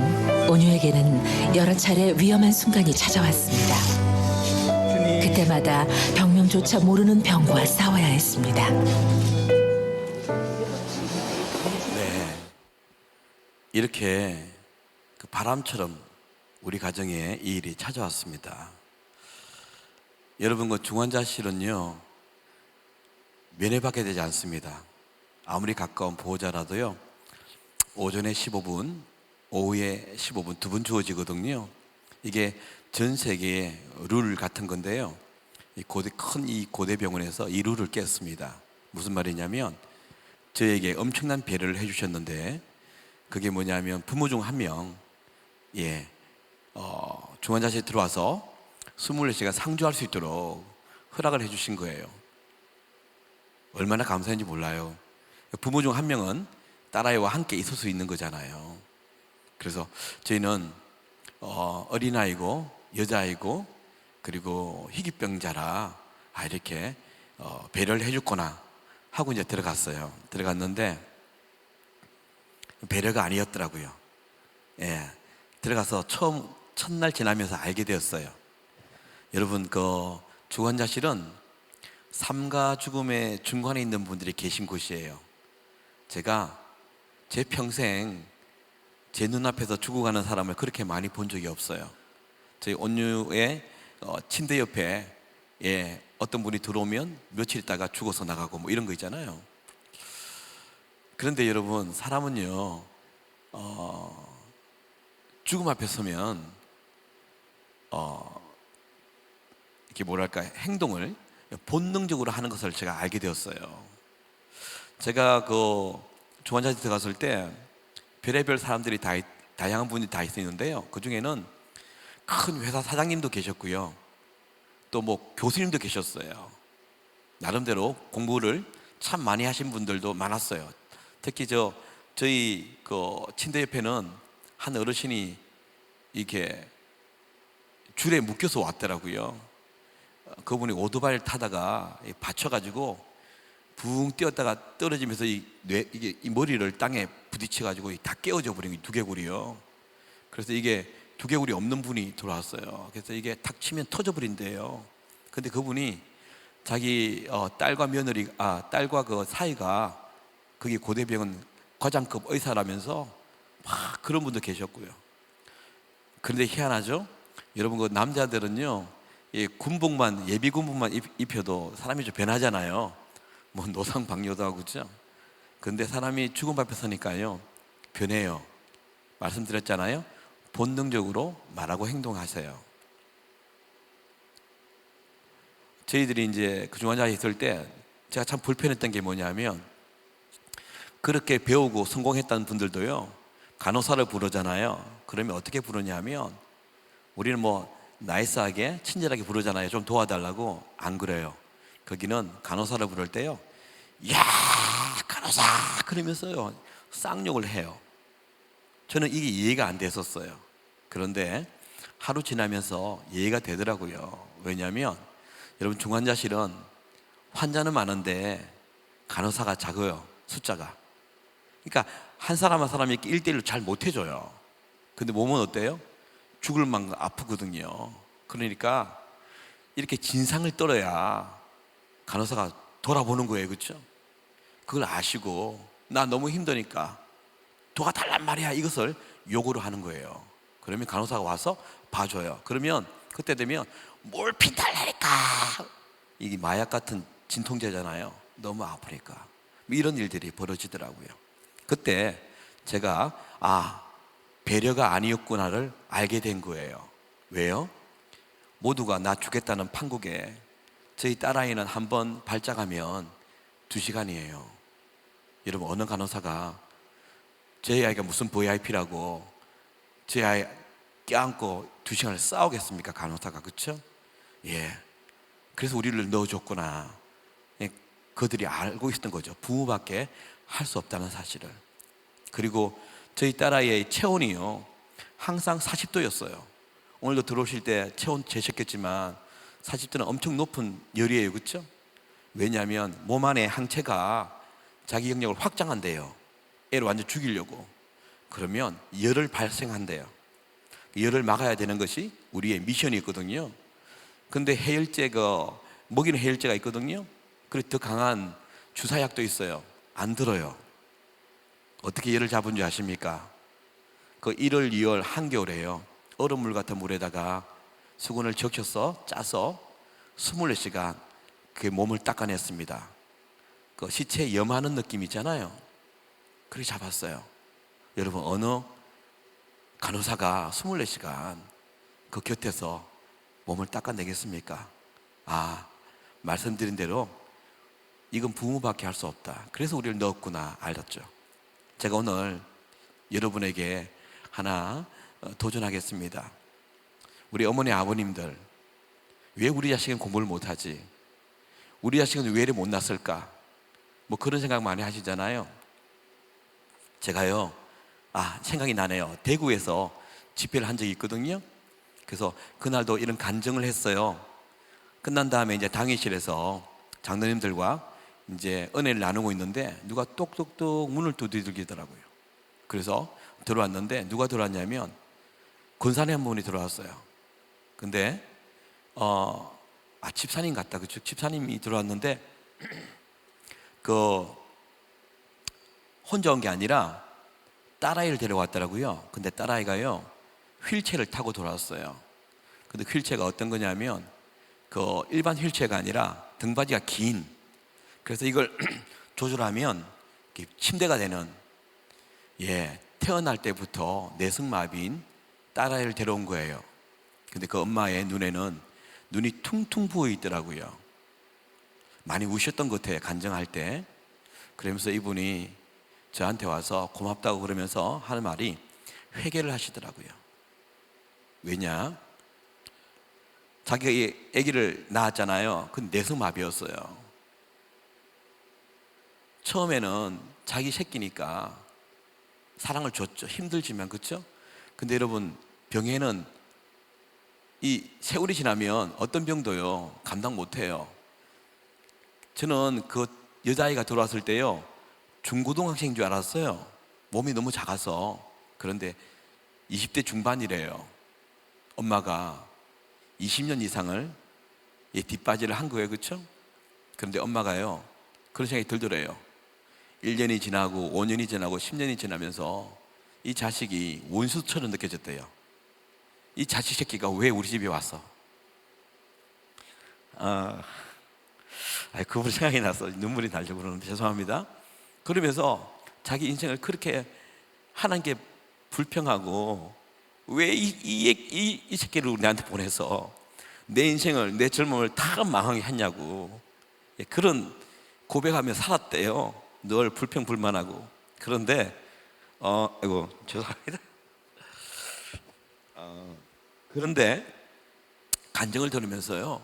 온유에게는 여러 차례 위험한 순간이 찾아왔습니다. 그때마다 병명조차 모르는 병과 싸워야 했습니다. 네, 이렇게 그 바람처럼 우리 가정에 이 일이 찾아왔습니다. 여러분, 그 중환자실은요, 면회받게 되지 않습니다. 아무리 가까운 보호자라도요, 오전에 15분, 오후에 15분 두 번 주어지거든요. 이게 전 세계의 룰 같은 건데요. 큰 이 고대 병원에서 이 룰을 깼습니다. 무슨 말이냐면, 저에게 엄청난 배려를 해주셨는데, 그게 뭐냐면 부모 중 한 명, 중환자실에 들어와서 24시간 상주할 수 있도록 허락을 해주신 거예요. 얼마나 감사한지 몰라요. 부모 중 한 명은 딸아이와 함께 있을 수 있는 거잖아요. 그래서 저희는 어린아이고 여자아이고 그리고 희귀병자라 이렇게 배려를 해줬구나 하고 이제 들어갔어요. 들어갔는데 배려가 아니었더라고요. 들어가서 첫날 지나면서 알게 되었어요. 여러분, 그 중환자실은 삶과 죽음의 중간에 있는 분들이 계신 곳이에요. 제가 제 평생 제 눈앞에서 죽어가는 사람을 그렇게 많이 본 적이 없어요. 저희 온유의 침대 옆에 어떤 분이 들어오면 며칠 있다가 죽어서 나가고 뭐 이런 거 있잖아요. 그런데 여러분, 사람은요, 죽음 앞에 서면 이렇게 뭐랄까, 행동을 본능적으로 하는 것을 제가 알게 되었어요. 제가 그 중환자실에 들어갔을 때 별의별 사람들이 다양한 분이 다 있었는데요. 그 중에는 큰 회사 사장님도 계셨고요. 또 뭐 교수님도 계셨어요. 나름대로 공부를 참 많이 하신 분들도 많았어요. 특히 저희 그 침대 옆에는 한 어르신이 이렇게 줄에 묶여서 왔더라고요. 그분이 오토바이를 타다가 받쳐가지고 붕 뛰었다가 떨어지면서 이 머리를 땅에 부딪혀가지고 다 깨어져 버린 게 두개골이요. 그래서 이게 두개골이 없는 분이 들어왔어요. 그래서 이게 탁 치면 터져 버린대요. 근데 그분이 자기 딸과 딸과 그 사이가 그게 고대병원 과장급 의사라면서 막 그런 분도 계셨고요. 그런데 희한하죠? 여러분, 그 남자들은요, 군복만, 예비 군복만 입혀도 사람이 좀 변하잖아요. 뭐 노상방뇨도 하고, 그죠? 근데 사람이 죽음 앞에 서니까요, 변해요. 말씀드렸잖아요. 본능적으로 말하고 행동하세요. 저희들이 이제 그 중환자에 있을 때 제가 참 불편했던 게 뭐냐면, 그렇게 배우고 성공했다는 분들도요, 간호사를 부르잖아요. 그러면 어떻게 부르냐면, 우리는 뭐 나이스하게 친절하게 부르잖아요. 좀 도와달라고. 안 그래요. 거기는 간호사를 부를 때요, 야, 간호사 그러면서요 쌍욕을 해요. 저는 이게 이해가 안 됐었어요. 그런데 하루 지나면서 이해가 되더라고요. 왜냐하면 여러분, 중환자실은 환자는 많은데 간호사가 작아요, 숫자가. 그러니까 한 사람 한 사람이 이렇게 1대1로 잘 못해줘요. 근데 몸은 어때요? 죽을 만큼 아프거든요. 그러니까 이렇게 진상을 떨어야 간호사가 돌아보는 거예요. 그렇죠? 그걸 아시고, 나 너무 힘드니까 도와달란 말이야, 이것을 요구를 하는 거예요. 그러면 간호사가 와서 봐줘요. 그러면 그때 되면 몰핀 달라니까, 이게 마약 같은 진통제잖아요. 너무 아프니까. 이런 일들이 벌어지더라고요. 그때 제가 배려가 아니었구나를 알게 된 거예요. 왜요? 모두가 나 죽겠다는 판국에 저희 딸아이는 한 번 발작하면 2시간이에요. 여러분, 어느 간호사가 저희 아이가 무슨 VIP라고 저희 아이 껴안고 2시간을 싸우겠습니까? 간호사가. 그렇죠? 예. 그래서 우리를 넣어줬구나. 예, 그들이 알고 있었던 거죠. 부모밖에 할 수 없다는 사실을. 그리고 저희 딸아이의 체온이요, 항상 40도였어요. 오늘도 들어오실 때 체온 재셨겠지만 40도는 엄청 높은 열이에요. 그렇죠? 왜냐하면 몸 안에 항체가 자기 영역을 확장한대요. 애를 완전 죽이려고. 그러면 열을 발생한대요. 열을 막아야 되는 것이 우리의 미션이 있거든요. 근데 해열제가, 먹이는 해열제가 있거든요. 그리고 더 강한 주사약도 있어요. 안 들어요. 어떻게 열을 잡은 줄 아십니까? 그 1월, 2월, 한겨울에요, 얼음물 같은 물에다가 수건을 적셔서 짜서 24시간 그 몸을 닦아냈습니다. 그 시체 염하는 느낌 있잖아요. 그렇게 잡았어요. 여러분, 어느 간호사가 24시간 그 곁에서 몸을 닦아내겠습니까? 아, 말씀드린 대로 이건 부모밖에 할 수 없다. 그래서 우리를 넣었구나 알았죠. 제가 오늘 여러분에게 하나 도전하겠습니다. 우리 어머니 아버님들, 왜 우리 자식은 공부를 못하지? 우리 자식은 왜 이렇게 못났을까? 뭐 그런 생각 많이 하시잖아요. 제가요, 생각이 나네요. 대구에서 집회를 한 적이 있거든요. 그래서 그날도 이런 간증을 했어요. 끝난 다음에 이제 당회실에서 장로님들과 이제 은혜를 나누고 있는데 누가 똑똑똑 문을 두드리더라고요. 그래서 들어왔는데 누가 들어왔냐면 권사님 한 분이 들어왔어요. 근데 집사님 같다. 그쵸? 집사님이 들어왔는데 그 혼자 온 게 아니라 딸아이를 데려왔더라고요. 근데 딸아이가요, 휠체어를 타고 돌아왔어요. 근데 휠체어가 어떤 거냐면 그 일반 휠체어가 아니라 등받이가 긴, 그래서 이걸 조절하면 침대가 되는, 태어날 때부터 내성마비인 딸아이를 데려온 거예요. 근데 그 엄마의 눈에는 눈이 퉁퉁 부어 있더라고요. 많이 우셨던 것 같아요, 간증할 때. 그러면서 이분이 저한테 와서 고맙다고 그러면서 하는 말이 회개를 하시더라고요. 왜냐? 자기가 아기를 낳았잖아요. 근데 내성마비였어요. 처음에는 자기 새끼니까 사랑을 줬죠. 힘들지만, 그렇죠? 근데 여러분, 병에는 이 세월이 지나면 어떤 병도요, 감당 못해요. 저는 그 여자아이가 들어왔을 때요, 중고등학생인 줄 알았어요. 몸이 너무 작아서. 그런데 20대 중반이래요. 엄마가 20년 이상을 뒷바지를 한 거예요. 그렇죠? 그런데 엄마가요, 그런 생각이 들더래요. 1년이 지나고 5년이 지나고 10년이 지나면서 이 자식이 원수처럼 느껴졌대요. 이 자식 새끼가 왜 우리 집에 왔어? 그분 생각이 나서 눈물이 나려고 그러는데 죄송합니다. 그러면서 자기 인생을 그렇게 하나님께 불평하고 왜 이 새끼를 우리한테 보내서 내 인생을, 내 젊음을 다 망하게 했냐고, 그런 고백하며 살았대요. 늘 불평불만하고. 그런데 아이고 죄송합니다. 그런데 간증을 들으면서요,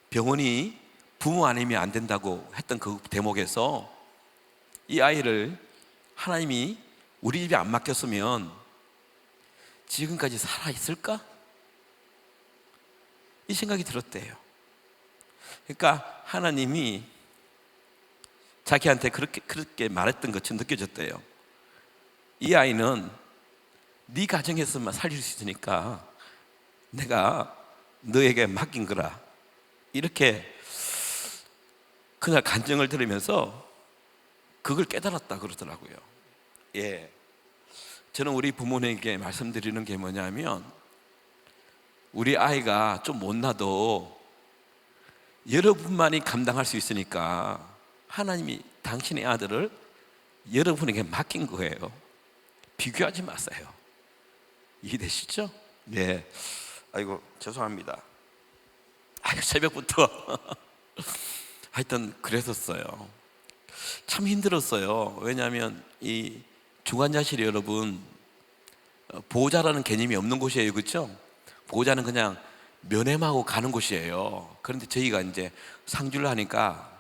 병원이 부모 아니면 안 된다고 했던 그 대목에서 이 아이를 하나님이 우리 집에 안 맡겼으면 지금까지 살아있을까? 이 생각이 들었대요. 그러니까 하나님이 자기한테 그렇게 말했던 것처럼 느껴졌대요. 이 아이는 네 가정에서만 살릴 수 있으니까 내가 너에게 맡긴 거라. 이렇게 그날 간증을 들으면서 그걸 깨달았다 그러더라고요. 저는 우리 부모님에게 말씀드리는 게 뭐냐면, 우리 아이가 좀 못나도 여러분만이 감당할 수 있으니까 하나님이 당신의 아들을 여러분에게 맡긴 거예요. 비교하지 마세요. 이해되시죠? 아이고 죄송합니다. 새벽부터 하여튼 그랬었어요. 참 힘들었어요. 왜냐하면 이 중환자실이 여러분 보호자라는 개념이 없는 곳이에요, 그렇죠? 보호자는 그냥 면회하고 가는 곳이에요. 그런데 저희가 이제 상주를 하니까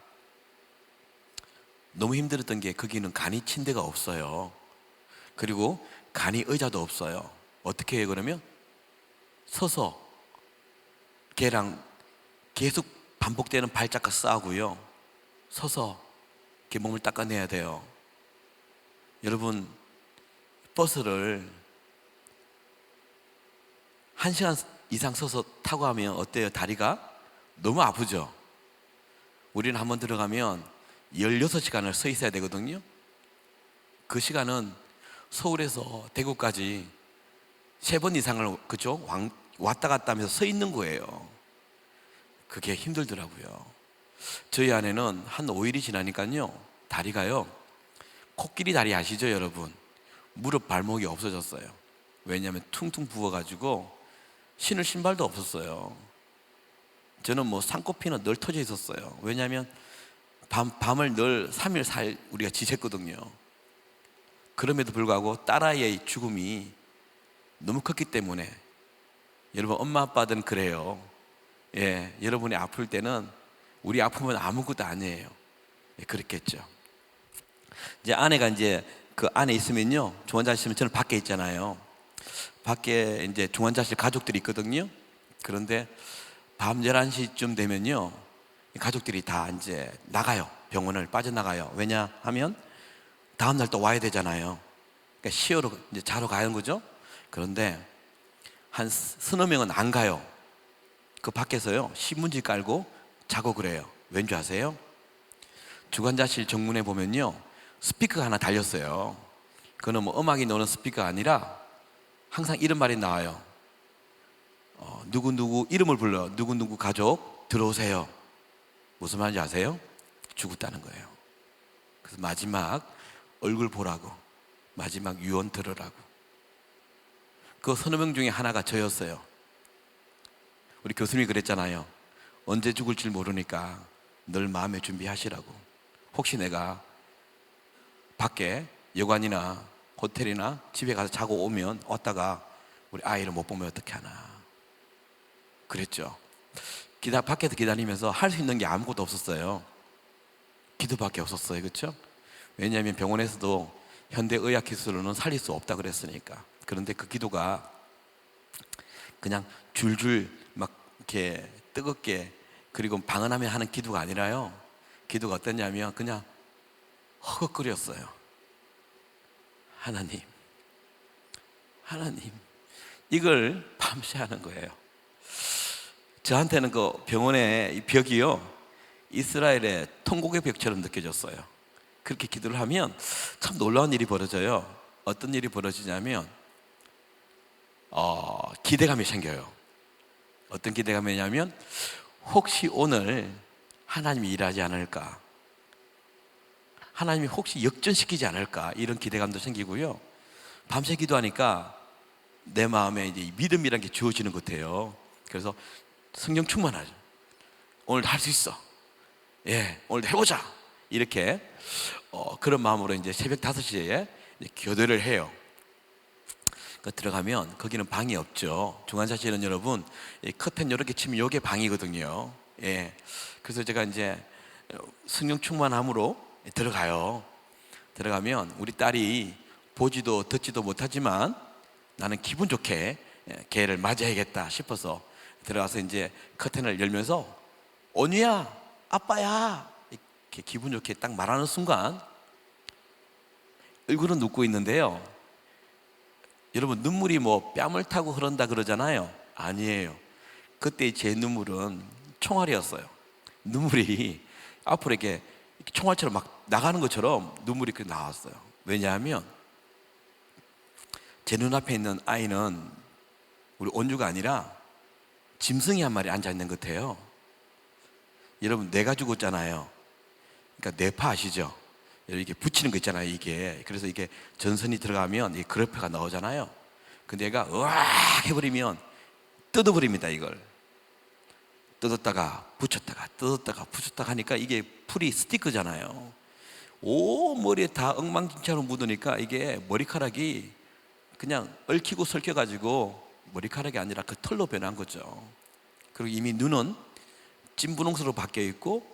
너무 힘들었던 게 거기는 간이 침대가 없어요. 그리고 간이 의자도 없어요. 어떻게 해요 그러면? 서서 걔랑 계속 반복되는 발작과 싸우고요. 서서 이렇게 몸을 닦아내야 돼요. 여러분, 버스를 1시간 이상 서서 타고 하면 어때요? 다리가 너무 아프죠? 우리는 한번 들어가면 16시간을 서 있어야 되거든요. 그 시간은 서울에서 대구까지 3번 이상을, 그죠? 왔다 갔다 하면서 서 있는 거예요. 그게 힘들더라고요. 저희 아내는 한 5일이 지나니까요, 다리가요, 코끼리 다리 아시죠 여러분? 무릎 발목이 없어졌어요. 왜냐하면 퉁퉁 부어가지고 신을 신발도 없었어요. 저는 뭐 쌍코피는 늘 터져 있었어요. 왜냐하면 밤을 늘 3일 4일 우리가 지샜거든요. 그럼에도 불구하고 딸아이의 죽음이 너무 컸기 때문에, 여러분 엄마 아빠들은 그래요. 예, 여러분이 아플 때는 우리 아프면 아무것도 아니에요. 예, 그렇겠죠. 이제 아내가 이제 그 안에 있으면요, 중환자실 있으면 저는 밖에 있잖아요. 밖에 이제 중환자실 가족들이 있거든요. 그런데 밤 11시쯤 되면요, 가족들이 다 이제 나가요. 병원을 빠져나가요. 왜냐하면 다음날 또 와야 되잖아요. 그러니까 시어로 이제 자러 가는 거죠. 그런데 한 서너 명은 안 가요. 그 밖에서요, 신문지 깔고 자고 그래요. 왠지 아세요? 중환자실 정문에 보면요, 스피커가 하나 달렸어요. 그거는 뭐 음악이 나오는 스피커가 아니라 항상 이런 말이 나와요. 누구누구 이름을 불러. 누구누구 가족 들어오세요. 무슨 말인지 아세요? 죽었다는 거예요. 그래서 마지막 얼굴 보라고, 마지막 유언 들으라고. 그 서너 명 중에 하나가 저였어요. 우리 교수님이 그랬잖아요. 언제 죽을지 모르니까 늘 마음에 준비하시라고. 혹시 내가 밖에 여관이나 호텔이나 집에 가서 자고 오면 왔다가 우리 아이를 못 보면 어떻게 하나 그랬죠. 밖에서 기다리면서 할 수 있는 게 아무것도 없었어요. 기도밖에 없었어요. 그렇죠? 왜냐하면 병원에서도 현대의학 기술로는 살릴 수 없다 그랬으니까. 그런데 그 기도가 그냥 줄줄 막 이렇게 뜨겁게, 그리고 방언하며 하는 기도가 아니라요, 기도가 어땠냐면 그냥 허걱거렸어요. 하나님, 하나님, 이걸 밤새 하는 거예요. 저한테는 그 병원의 이 벽이요, 이스라엘의 통곡의 벽처럼 느껴졌어요. 그렇게 기도를 하면 참 놀라운 일이 벌어져요. 어떤 일이 벌어지냐면 기대감이 생겨요. 어떤 기대감이냐면 혹시 오늘 하나님이 일하지 않을까, 하나님이 혹시 역전시키지 않을까, 이런 기대감도 생기고요. 밤새 기도하니까 내 마음에 이제 믿음이라는 게 주어지는 것 같아요. 그래서 성령 충만하죠. 오늘도 할 수 있어. 예, 오늘도 해보자. 이렇게 그런 마음으로 이제 새벽 5시에 이제 교대를 해요. 들어가면 거기는 방이 없죠. 중환자실은 여러분, 이 커튼 이렇게 치면 이게 방이거든요. 예, 그래서 제가 이제 성령 충만함으로 들어가요. 들어가면 우리 딸이 보지도 듣지도 못하지만 나는 기분 좋게 걔를 맞이해야겠다 싶어서 들어가서 이제 커튼을 열면서 온유야, 아빠야, 이렇게 기분 좋게 딱 말하는 순간 얼굴은 눕고 있는데요, 여러분 눈물이 뭐 뺨을 타고 흐른다 그러잖아요. 아니에요. 그때 제 눈물은 총알이었어요. 눈물이 앞으로 이렇게 총알처럼 막 나가는 것처럼 눈물이 그렇게 나왔어요. 왜냐하면 제 눈앞에 있는 아이는 우리 온유가 아니라 짐승이 한 마리 앉아있는 것 같아요. 여러분, 뇌가 죽었잖아요. 그러니까 뇌파 아시죠? 이렇게 붙이는 거 있잖아요, 이게. 그래서 이게 전선이 들어가면 이 그래프가 나오잖아요. 근데 얘가 으악 해버리면 뜯어버립니다, 이걸. 뜯었다가 붙였다가 뜯었다가 붙였다가 하니까 이게 풀이 스티커잖아요. 오, 머리에 다 엉망진창으로 묻으니까 이게 머리카락이 그냥 얽히고 설켜가지고 머리카락이 아니라 그 털로 변한 거죠. 그리고 이미 눈은 찐분홍색으로 바뀌어 있고,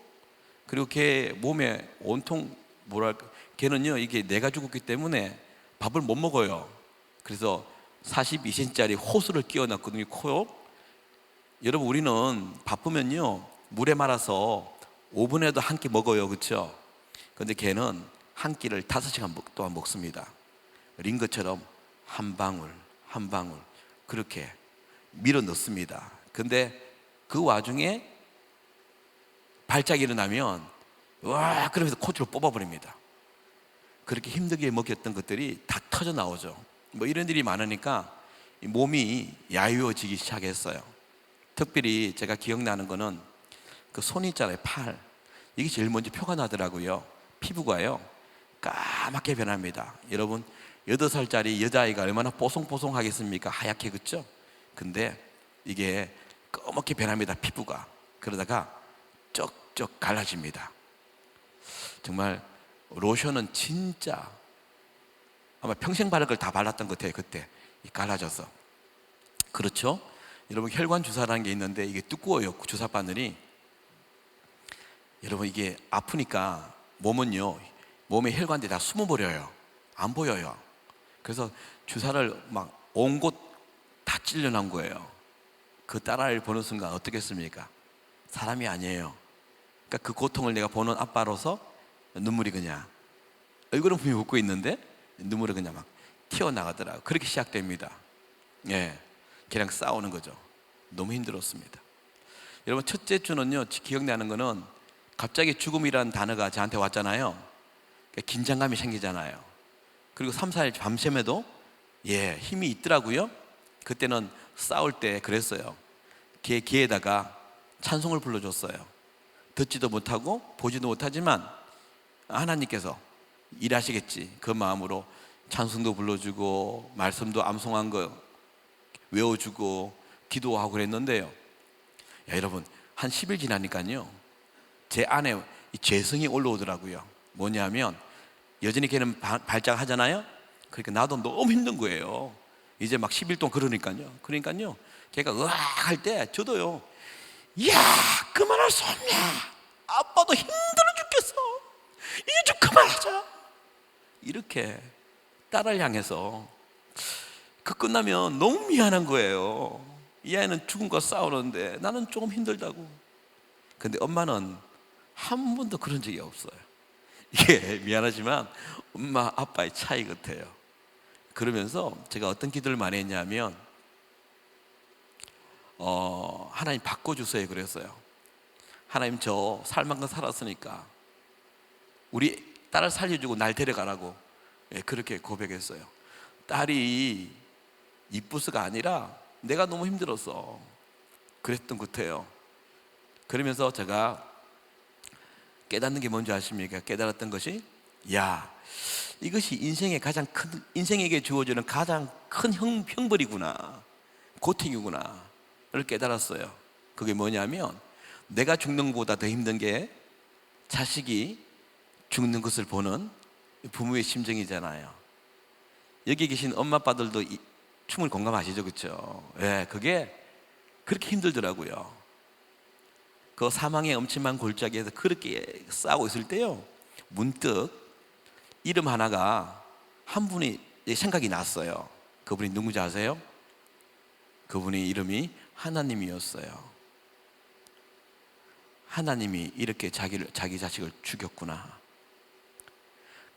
그리고 걔 몸에 온통 뭐랄까, 걔는요 이게 내가 죽었기 때문에 밥을 못 먹어요. 그래서 42cm짜리 호수를 끼워놨거든요, 코요. 여러분, 우리는 바쁘면요 물에 말아서 5분에도 한 끼 먹어요, 그렇죠? 근데 걔는 한 끼를 5시간 동안 먹습니다. 링거처럼 한 방울 한 방울 그렇게 밀어 넣습니다. 근데 그 와중에 발작이 일어나면 와 그러면서 코치로 뽑아버립니다. 그렇게 힘들게 먹였던 것들이 다 터져 나오죠. 뭐 이런 일이 많으니까 몸이 야유어지기 시작했어요. 특별히 제가 기억나는 거는 그 손 있잖아요, 팔. 이게 제일 먼저 표가 나더라고요. 피부가요 까맣게 변합니다. 여러분, 8살짜리 여자아이가 얼마나 뽀송뽀송하겠습니까? 하얗게, 그렇죠? 근데 이게 까맣게 변합니다, 피부가. 그러다가 쩍쩍 갈라집니다. 정말 로션은 진짜 아마 평생 바를 걸 다 발랐던 것 같아요. 그때 갈라져서. 그렇죠? 여러분, 혈관 주사라는 게 있는데 이게 두꺼워요, 주사 바늘이. 여러분, 이게 아프니까 몸은요 몸의 혈관들이 다 숨어버려요. 안 보여요. 그래서 주사를 막 온 곳 다 찔려난 거예요. 그 딸아이를 보는 순간 어떻겠습니까? 사람이 아니에요. 그러니까 그 고통을 내가 보는 아빠로서 눈물이 그냥, 얼굴은 분명히 웃고 있는데 눈물이 그냥 막 튀어나가더라고요. 그렇게 시작됩니다. 예, 걔랑 싸우는 거죠. 너무 힘들었습니다. 여러분, 첫째 주는요 기억나는 거는 갑자기 죽음이라는 단어가 저한테 왔잖아요. 그러니까 긴장감이 생기잖아요. 그리고 3, 4일 밤샘에도 힘이 있더라고요. 그때는 싸울 때 그랬어요. 걔 귀에다가 찬송을 불러줬어요. 듣지도 못하고 보지도 못하지만 하나님께서 일하시겠지 그 마음으로 찬송도 불러주고 말씀도 암송한 거 외워주고 기도하고 그랬는데요. 여러분, 한 10일 지나니까요 제 안에 이 죄성이 올라오더라고요. 뭐냐면 여전히 걔는 발작하잖아요. 그러니까 나도 너무 힘든 거예요. 이제 막 10일 동안 그러니까요 걔가 으악 할 때 저도요, 야 그만할 수 없냐, 아빠도 힘들어 죽겠어, 이제 좀 그만하자, 이렇게 딸을 향해서. 그 끝나면 너무 미안한 거예요. 이 아이는 죽음과 싸우는데 나는 조금 힘들다고. 근데 엄마는 한 번도 그런 적이 없어요. 이게 미안하지만 엄마 아빠의 차이 같아요. 그러면서 제가 어떤 기도를 많이 했냐면 하나님 바꿔주세요 그랬어요. 하나님, 저 살만큼 살았으니까 우리 딸을 살려주고 날 데려가라고 그렇게 고백했어요. 딸이 이쁘서가 아니라 내가 너무 힘들어서 그랬던 것 같아요. 그러면서 제가 깨닫는 게 뭔지 아십니까? 깨달았던 것이, 이것이 인생에게 주어지는 가장 큰 형벌이구나, 고통이구나 를 깨달았어요. 그게 뭐냐면 내가 죽는 것보다 더 힘든 게 자식이 죽는 것을 보는 부모의 심정이잖아요. 여기 계신 엄마 아빠들도 충분히 공감하시죠, 그렇죠? 그게 그렇게 힘들더라고요. 그 사망의 엄침한 골짜기에서 그렇게 싸우고 있을 때요, 문득 이름 하나가 한 분이 생각이 났어요. 그분이 누군지 아세요? 그분의 이름이 하나님이었어요. 하나님이 이렇게 자기 자식을 죽였구나.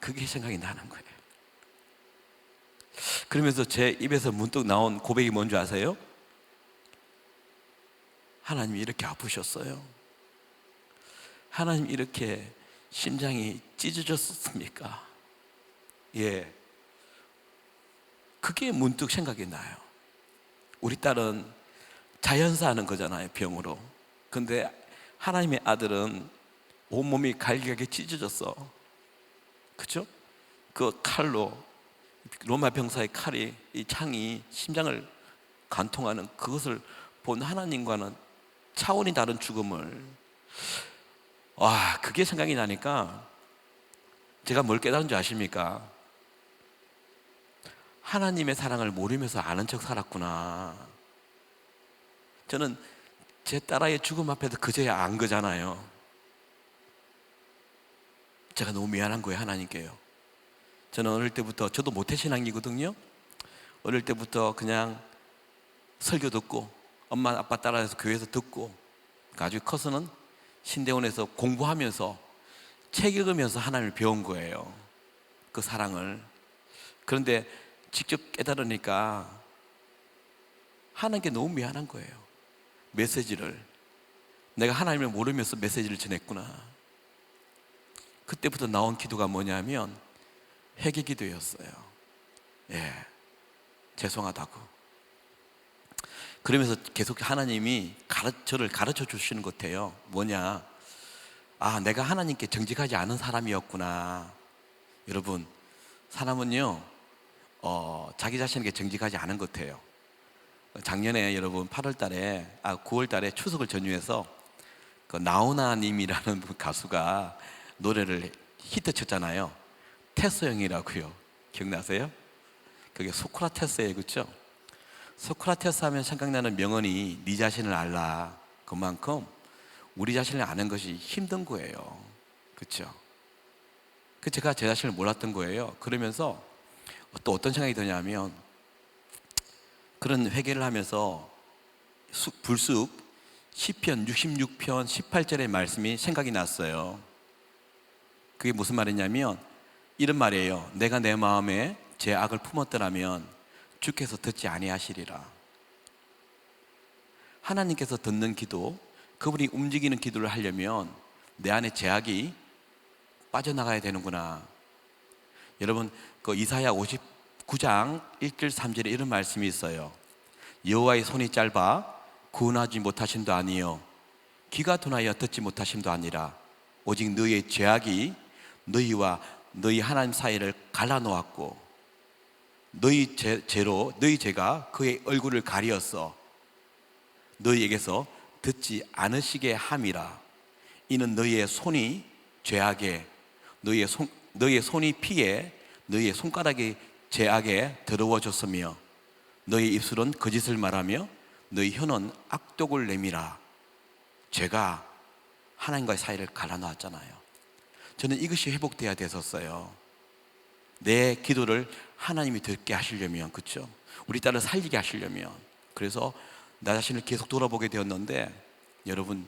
그게 생각이 나는 거예요. 그러면서 제 입에서 문득 나온 고백이 뭔지 아세요? 하나님이 이렇게 아프셨어요? 하나님 이렇게 심장이 찢어졌습니까? 그게 문득 생각이 나요. 우리 딸은 자연사 하는 거잖아요, 병으로. 근데 하나님의 아들은 온몸이 갈기갈기 찢어졌어. 그렇죠? 그 칼로, 로마 병사의 칼이, 이 창이 심장을 관통하는 그것을 본 하나님과는 차원이 다른 죽음을, 그게 생각이 나니까 제가 뭘 깨달은 줄 아십니까? 하나님의 사랑을 모르면서 아는 척 살았구나. 저는 제 딸아이의 죽음 앞에서 그제야 안 거잖아요. 제가 너무 미안한 거예요, 하나님께요. 저는 어릴 때부터, 저도 모태신앙이거든요. 어릴 때부터 그냥 설교 듣고 엄마 아빠 따라서 교회에서 듣고 아주 커서는 신대원에서 공부하면서 책 읽으면서 하나님을 배운 거예요. 그 사랑을. 그런데 직접 깨달으니까 하나님께 너무 미안한 거예요. 메시지를 내가 하나님을 모르면서 메시지를 전했구나. 그때부터 나온 기도가 뭐냐면 회개 기도였어요. 예, 죄송하다고. 그러면서 계속 하나님이 저를 가르쳐 주시는 것 같아요. 뭐냐? 아, 내가 하나님께 정직하지 않은 사람이었구나. 여러분, 사람은요, 자기 자신에게 정직하지 않은 것 같아요. 작년에 여러분 9월 달에 추석을 전후해서 그 나훈아님이라는 가수가 노래를 히트 쳤잖아요. 테스형이라고요. 기억나세요? 그게 소크라테스예요, 그렇죠? 소크라테스 하면 생각나는 명언이 네 자신을 알라. 그만큼 우리 자신을 아는 것이 힘든 거예요, 그렇죠? 제가 제 자신을 몰랐던 거예요. 그러면서 또 어떤 생각이 드냐면 그런 회개를 하면서 불쑥 시편 66편 18절의 말씀이 생각이 났어요. 그게 무슨 말이냐면 이런 말이에요. 내가 내 마음에 제 악을 품었더라면 주께서 듣지 아니하시리라. 하나님께서 듣는 기도, 그분이 움직이는 기도를 하려면 내 안에 죄악이 빠져나가야 되는구나. 여러분, 그 이사야 59장 1절 3절에 이런 말씀이 있어요. 여호와의 손이 짧아 구원하지 못하심도 아니요 귀가 둔하여 듣지 못하심도 아니라 오직 너희의 죄악이 너희와 너희 하나님 사이를 갈라놓았고 너희 죄가 그의 얼굴을 가리었어 너희에게서 듣지 않으시게 함이라. 이는 너희의 손이 죄악에 너희의 손이 피에 너희의 손가락이 죄악에 더러워졌으며 너희 입술은 거짓을 말하며 너희 혀는 악독을 내밀어. 죄가 하나님과의 사이를 갈라놓았잖아요. 저는 이것이 회복돼야 됐었어요. 내 기도를 하나님이 듣게 하시려면, 그렇죠? 우리 딸을 살리게 하시려면. 그래서 나 자신을 계속 돌아보게 되었는데 여러분,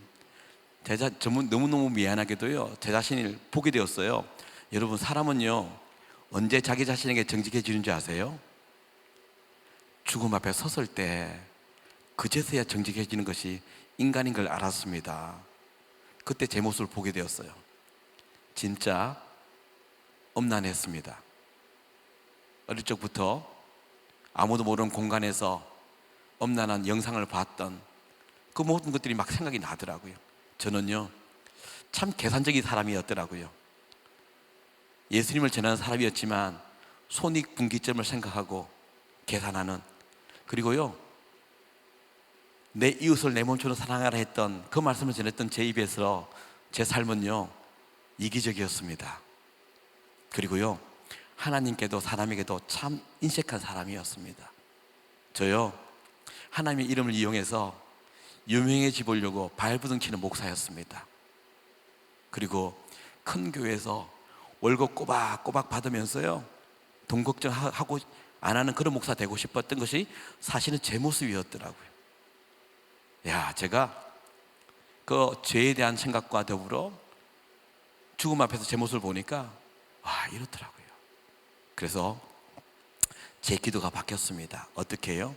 너무너무 미안하게도요 제 자신을 보게 되었어요. 여러분, 사람은요 언제 자기 자신에게 정직해지는 줄 아세요? 죽음 앞에 섰을 때 그제서야 정직해지는 것이 인간인 걸 알았습니다. 그때 제 모습을 보게 되었어요. 진짜 엄난했습니다. 어릴 적부터 아무도 모르는 공간에서 엄난한 영상을 봤던 그 모든 것들이 막 생각이 나더라고요. 저는요 참 계산적인 사람이었더라고요. 예수님을 전하는 사람이었지만 손익분기점을 생각하고 계산하는, 그리고요 내 이웃을 내 몸처럼 사랑하라 했던 그 말씀을 전했던 제 입에서 제 삶은요 이기적이었습니다. 그리고요 하나님께도 사람에게도 참 인색한 사람이었습니다. 저요 하나님의 이름을 이용해서 유명해지 보려고 발부둥 치는 목사였습니다. 그리고 큰 교회에서 월급 꼬박꼬박 받으면서요 돈 걱정하고 안 하는 그런 목사 되고 싶었던 것이 사실은 제 모습이었더라고요. 야, 제가 그 죄에 대한 생각과 더불어 죽음 앞에서 제 모습을 보니까 이렇더라고요. 그래서 제 기도가 바뀌었습니다. 어떻게 해요?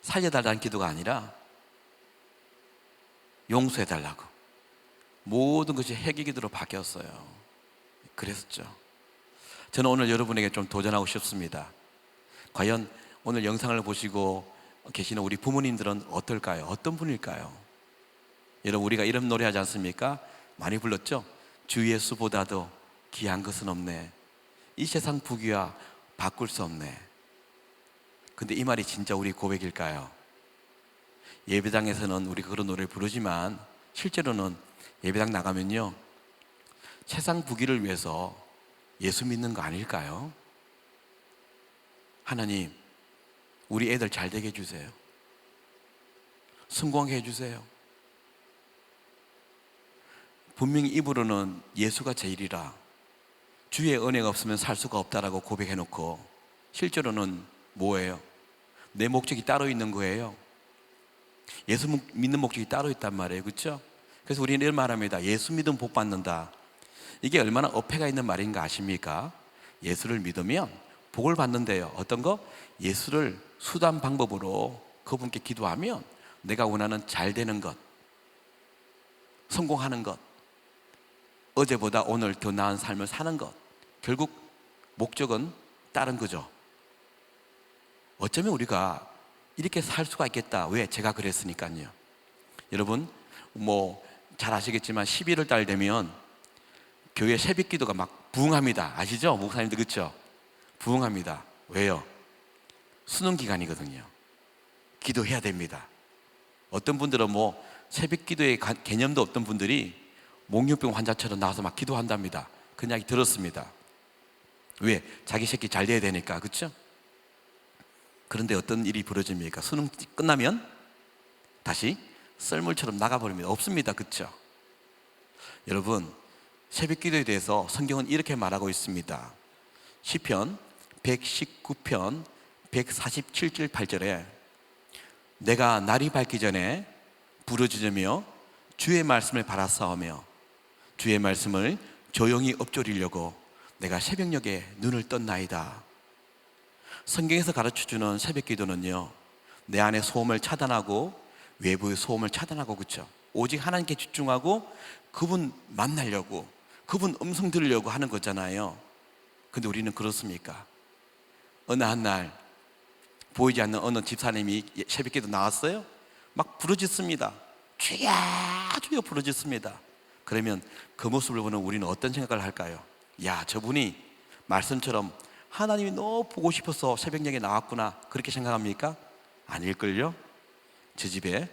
살려달라는 기도가 아니라 용서해달라고, 모든 것이 회개 기도로 바뀌었어요. 그랬었죠. 저는 오늘 여러분에게 좀 도전하고 싶습니다. 과연 오늘 영상을 보시고 계시는 우리 부모님들은 어떨까요? 어떤 분일까요? 여러분, 우리가 이런 노래 하지 않습니까? 많이 불렀죠? 주 예수보다도 귀한 것은 없네. 이 세상 부귀와 바꿀 수 없네. 근데 이 말이 진짜 우리 고백일까요? 예배당에서는 우리가 그런 노래를 부르지만 실제로는 예배당 나가면요 세상 부귀를 위해서 예수 믿는 거 아닐까요? 하나님, 우리 애들 잘 되게 해주세요. 성공하게 해주세요. 분명히 입으로는 예수가 제일이라, 주의 은혜가 없으면 살 수가 없다라고 고백해놓고 실제로는 뭐예요? 내 목적이 따로 있는 거예요. 예수 믿는 목적이 따로 있단 말이에요. 그렇죠? 그래서 우리는 이런 말합니다. 예수 믿으면 복 받는다. 이게 얼마나 어폐가 있는 말인가 아십니까? 예수를 믿으면 복을 받는데요. 어떤 거? 예수를 수단 방법으로 그분께 기도하면 내가 원하는 잘 되는 것, 성공하는 것, 어제보다 오늘 더 나은 삶을 사는 것, 결국 목적은 다른 거죠. 어쩌면 우리가 이렇게 살 수가 있겠다. 왜? 제가 그랬으니까요. 여러분, 잘 아시겠지만 11월 달 되면 교회 새벽 기도가 막 부흥합니다. 아시죠? 목사님들, 그렇죠? 부흥합니다. 왜요? 수능 기간이거든요. 기도해야 됩니다. 어떤 분들은 새벽 기도의 개념도 없던 분들이 몽유병 환자처럼 나와서 막 기도한답니다. 그 이야기 들었습니다. 왜? 자기 새끼 잘 돼야 되니까. 그렇죠? 그런데 어떤 일이 벌어집니까? 수능 끝나면 다시 썰물처럼 나가버립니다. 없습니다. 그렇죠? 여러분, 새벽 기도에 대해서 성경은 이렇게 말하고 있습니다. 시편 119편 147절 8절에 내가 날이 밝기 전에 부르짖으며 주의 말씀을 바라싸우며 주의 말씀을 조용히 엎조리려고 내가 새벽녘에 눈을 떴나이다. 성경에서 가르쳐주는 새벽 기도는요, 내 안의 소음을 차단하고 외부의 소음을 차단하고, 그렇죠? 오직 하나님께 집중하고 그분 만나려고, 그분 음성 들으려고 하는 거잖아요. 근데 우리는 그렇습니까? 어느 한 날 보이지 않는 어느 집사님이 새벽 기도 나왔어요. 막 부르짖습니다. 주야 주여 부르짖습니다. 그러면 그 모습을 보는 우리는 어떤 생각을 할까요? 야, 저분이 말씀처럼 하나님이 너무 보고 싶어서 새벽녘에 나왔구나, 그렇게 생각합니까? 아닐걸요? 저 집에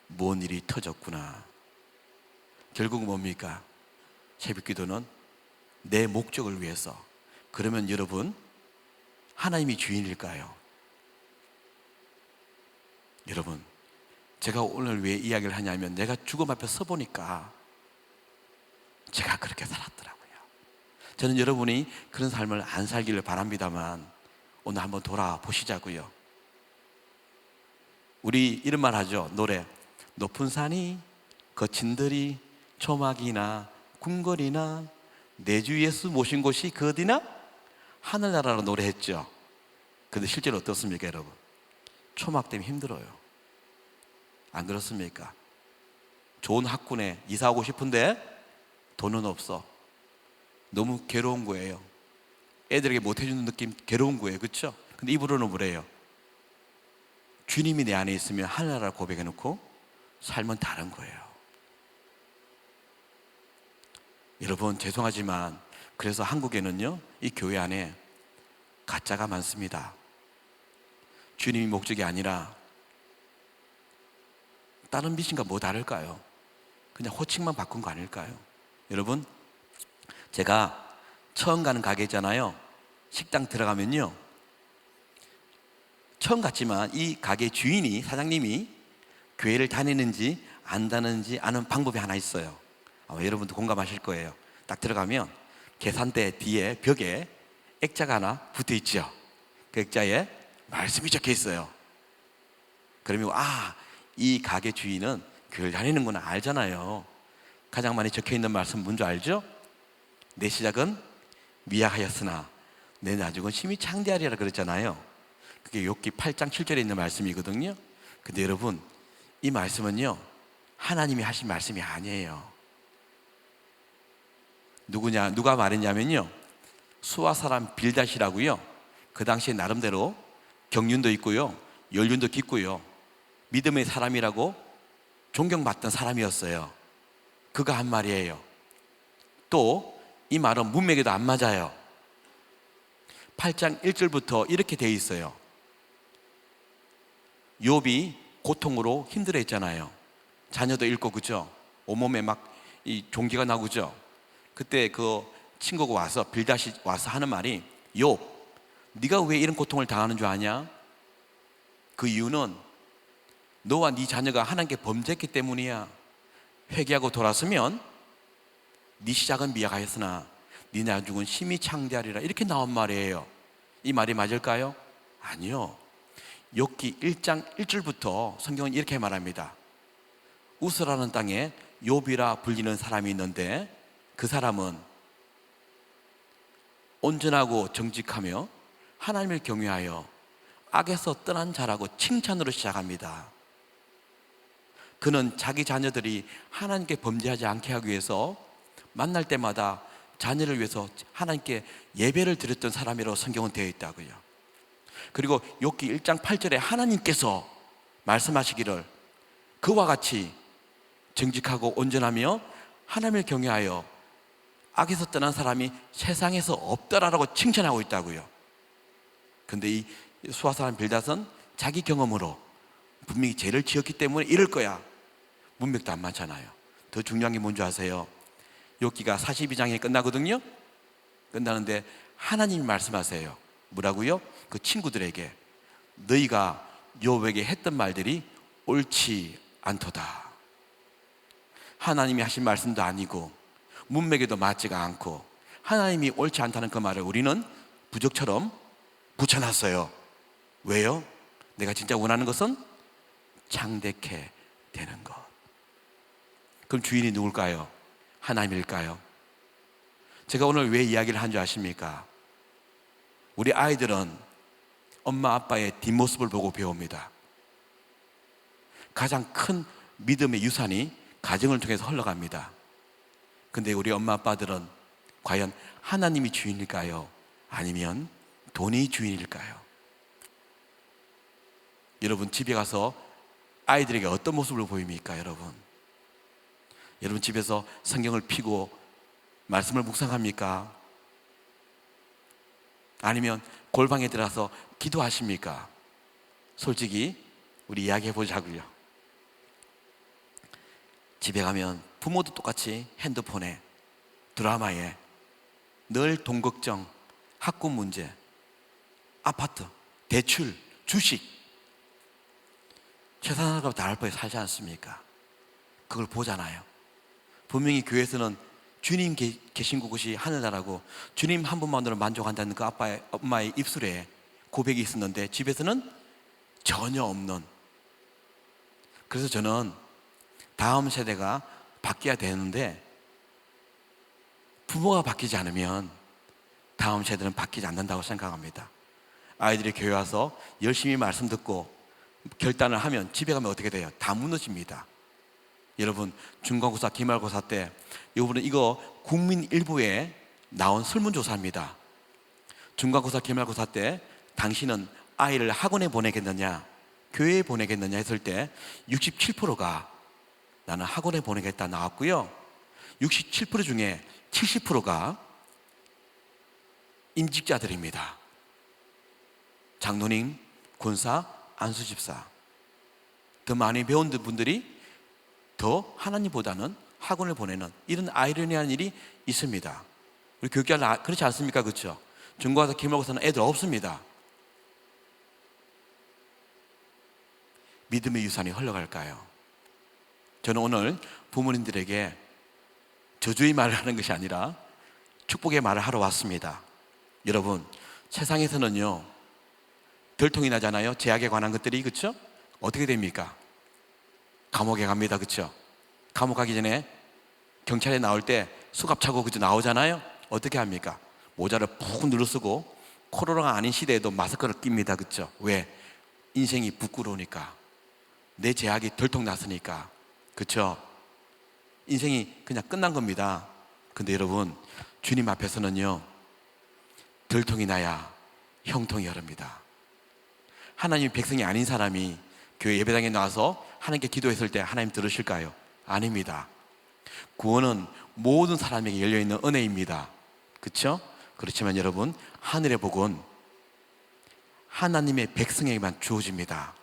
뭔 일이 터졌구나. 결국 뭡니까? 새벽 기도는 내 목적을 위해서. 그러면 여러분, 하나님이 주인일까요? 여러분, 제가 오늘 왜 이야기를 하냐면 내가 죽음 앞에 서보니까 제가 그렇게 살았더라고요. 저는 여러분이 그런 삶을 안 살기를 바랍니다만 오늘 한번 돌아보시자고요. 우리 이런 말 하죠. 노래. 높은 산이 거친 들이 초막이나 궁궐이나 내 주 예수 모신 곳이 그 어디나? 하늘나라로 노래했죠. 근데 실제로 어떻습니까, 여러분? 초막 때문에 힘들어요. 안 그렇습니까? 좋은 학군에 이사 오고 싶은데 돈은 없어. 너무 괴로운 거예요. 애들에게 못 해주는 느낌, 괴로운 거예요. 그렇죠? 근데 입으로는 뭐래요? 주님이 내 안에 있으면 하늘나라를 고백해놓고 삶은 다른 거예요. 여러분, 죄송하지만 그래서 한국에는요, 이 교회 안에 가짜가 많습니다. 주님이 목적이 아니라 다른 빛인가 뭐 다를까요? 그냥 호칭만 바꾼 거 아닐까요? 여러분, 제가 처음 가는 가게 있잖아요. 식당 들어가면요, 처음 갔지만 이 가게 주인이, 사장님이 교회를 다니는지 안 다니는지 아는 방법이 하나 있어요. 아마 여러분도 공감하실 거예요. 딱 들어가면 계산대 뒤에 벽에 액자가 하나 붙어 있죠. 그 액자에 말씀이 적혀 있어요. 그러면 이 가게 주인은 교회를 다니는구나 알잖아요. 가장 많이 적혀 있는 말씀 뭔지 알죠? 내 시작은 미약하였으나 내 나중은 심히 창대하리라 그랬잖아요. 그게 욥기 8장 7절에 있는 말씀이거든요. 근데 여러분, 이 말씀은요, 하나님이 하신 말씀이 아니에요. 누가 말했냐면요, 수아 사람 빌닷이라고요. 그 당시에 나름대로 경륜도 있고요, 연륜도 깊고요, 믿음의 사람이라고 존경받던 사람이었어요. 그가 한 말이에요. 또 이 말은 문맥에도 안 맞아요. 8장 1절부터 이렇게 돼 있어요. 욥이 고통으로 힘들어했잖아요. 자녀도 잃고, 그죠? 온몸에 막 이 종기가 나고, 그죠? 그때 그 친구가 와서, 빌닷이 와서 하는 말이, 욥, 네가 왜 이런 고통을 당하는 줄 아냐? 그 이유는 너와 네 자녀가 하나님께 범죄했기 때문이야. 회개하고 돌아서면 네 시작은 미약하였으나 네 나중은 심히 창대하리라. 이렇게 나온 말이에요. 이 말이 맞을까요? 아니요. 욥기 1장 1절부터 성경은 이렇게 말합니다. 우스라는 땅에 욥이라 불리는 사람이 있는데 그 사람은 온전하고 정직하며 하나님을 경외하여 악에서 떠난 자라고 칭찬으로 시작합니다. 그는 자기 자녀들이 하나님께 범죄하지 않게 하기 위해서 만날 때마다 자녀를 위해서 하나님께 예배를 드렸던 사람이라고 성경은 되어 있다고요. 그리고 욥기 1장 8절에 하나님께서 말씀하시기를 그와 같이 정직하고 온전하며 하나님을 경외하여 악에서 떠난 사람이 세상에서 없더라라고 칭찬하고 있다고요. 근데 이 수아 사람 빌닷은 자기 경험으로 분명히 죄를 지었기 때문에 이럴 거야. 문맥도 안 맞잖아요. 더 중요한 게 뭔지 아세요? 욥기가 42장에 끝나거든요. 끝나는데 하나님이 말씀하세요. 뭐라고요? 그 친구들에게 너희가 욥에게 했던 말들이 옳지 않도다. 하나님이 하신 말씀도 아니고 문맥에도 맞지가 않고 하나님이 옳지 않다는 그 말을 우리는 부적처럼 붙여놨어요. 왜요? 내가 진짜 원하는 것은 창대케 되는 것. 그럼 주인이 누굴까요? 하나님일까요? 제가 오늘 왜 이야기를 한 줄 아십니까? 우리 아이들은 엄마 아빠의 뒷모습을 보고 배웁니다. 가장 큰 믿음의 유산이 가정을 통해서 흘러갑니다. 근데 우리 엄마 아빠들은 과연 하나님이 주인일까요? 아니면 돈이 주인일까요? 여러분 집에 가서 아이들에게 어떤 모습을 보입니까? 여러분 집에서 성경을 펴고 말씀을 묵상합니까? 아니면 골방에 들어가서 기도하십니까? 솔직히 우리 이야기해 보자고요. 집에 가면 부모도 똑같이 핸드폰에 드라마에 늘 돈 걱정, 학군 문제, 아파트, 대출, 주식 최선을 다할 바에 살지 않습니까? 그걸 보잖아요. 분명히 교회에서는 주님 계신 곳이 하늘나라고 주님 한 분만으로 만족한다는 그 엄마의 입술에 고백이 있었는데 집에서는 전혀 없는. 그래서 저는 다음 세대가 바뀌어야 되는데 부모가 바뀌지 않으면 다음 세대는 바뀌지 않는다고 생각합니다. 아이들이 교회 와서 열심히 말씀 듣고 결단을 하면 집에 가면 어떻게 돼요? 다 무너집니다. 여러분 중간고사 기말고사 때 이번에 이거 국민일보에 나온 설문조사입니다. 중간고사 기말고사 때 당신은 아이를 학원에 보내겠느냐 교회에 보내겠느냐 했을 때 67%가 나는 학원에 보내겠다 나왔고요. 67% 중에 70%가 임직자들입니다. 장로님, 권사, 안수집사. 더 많이 배운 분들이 더 하나님보다는 학원을 보내는 이런 아이러니한 일이 있습니다. 우리 교육자는 그렇지 않습니까? 그렇죠? 중고고사 기말고사는 애들 없습니다. 믿음의 유산이 흘러갈까요? 저는 오늘 부모님들에게 저주의 말을 하는 것이 아니라 축복의 말을 하러 왔습니다. 여러분 세상에서는요 들통이 나잖아요. 제약에 관한 것들이. 그렇죠? 어떻게 됩니까? 감옥에 갑니다. 그렇죠? 감옥 가기 전에 경찰에 나올 때 수갑 차고 그저 나오잖아요. 어떻게 합니까? 모자를 푹 눌러쓰고 코로나가 아닌 시대에도 마스크를 낍니다. 그렇죠? 왜? 인생이 부끄러우니까. 내 제약이 덜통 났으니까. 그렇죠? 인생이 그냥 끝난 겁니다. 근데 여러분 주님 앞에서는요 덜통이 나야 형통이 흐릅니다. 하나님 백성이 아닌 사람이 교회 예배당에 나와서 하나님께 기도했을 때 하나님 들으실까요? 아닙니다. 구원은 모든 사람에게 열려있는 은혜입니다. 그렇죠? 그렇지만 여러분 하늘의 복은 하나님의 백성에게만 주어집니다.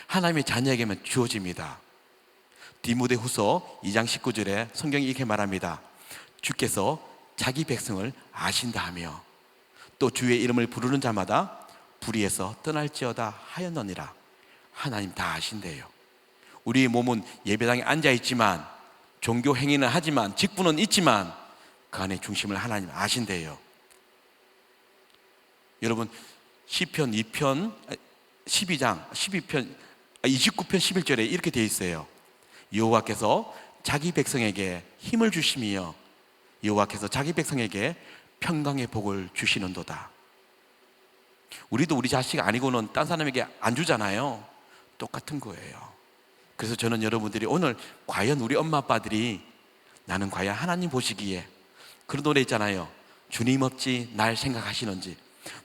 하나님의 자녀에게만 주어집니다. 디모데후서 2장 19절에 성경이 이렇게 말합니다. 주께서 자기 백성을 아신다 하며 또 주의 이름을 부르는 자마다 불의에서 떠날지어다 하였느니라. 하나님 다 아신대요. 우리의 몸은 예배당에 앉아있지만, 종교 행위는 하지만, 직분은 있지만 그 안에 중심을 하나님 아신대요. 여러분, 시편 2편 12장 29편 11절에 이렇게 되어 있어요. 여호와께서 자기 백성에게 힘을 주시며 여호와께서 자기 백성에게 평강의 복을 주시는도다. 우리도 우리 자식 아니고는 딴 사람에게 안 주잖아요. 똑같은 거예요. 그래서 저는 여러분들이 오늘 과연 우리 엄마 아빠들이 나는 과연 하나님 보시기에, 그런 노래 있잖아요. 주님 없지 날 생각하시는지.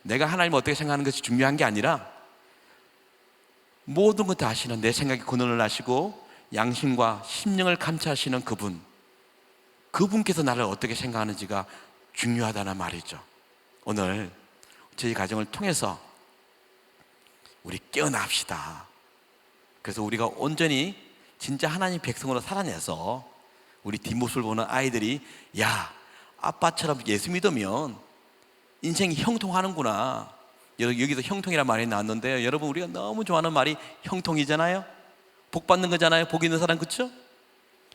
내가 하나님을 어떻게 생각하는 것이 중요한 게 아니라 모든 것 다 아시는, 내 생각에 근원을 아시고 양심과 심령을 감찰하시는 그분께서 나를 어떻게 생각하는지가 중요하다는 말이죠. 오늘 저희 가정을 통해서 우리 깨어납시다. 그래서 우리가 온전히 진짜 하나님 백성으로 살아내서 우리 뒷모습을 보는 아이들이, 야, 아빠처럼 예수 믿으면 인생이 형통하는구나. 여기서 형통이라는 말이 나왔는데요, 여러분, 우리가 너무 좋아하는 말이 형통이잖아요. 복 받는 거잖아요. 복 있는 사람, 그렇죠?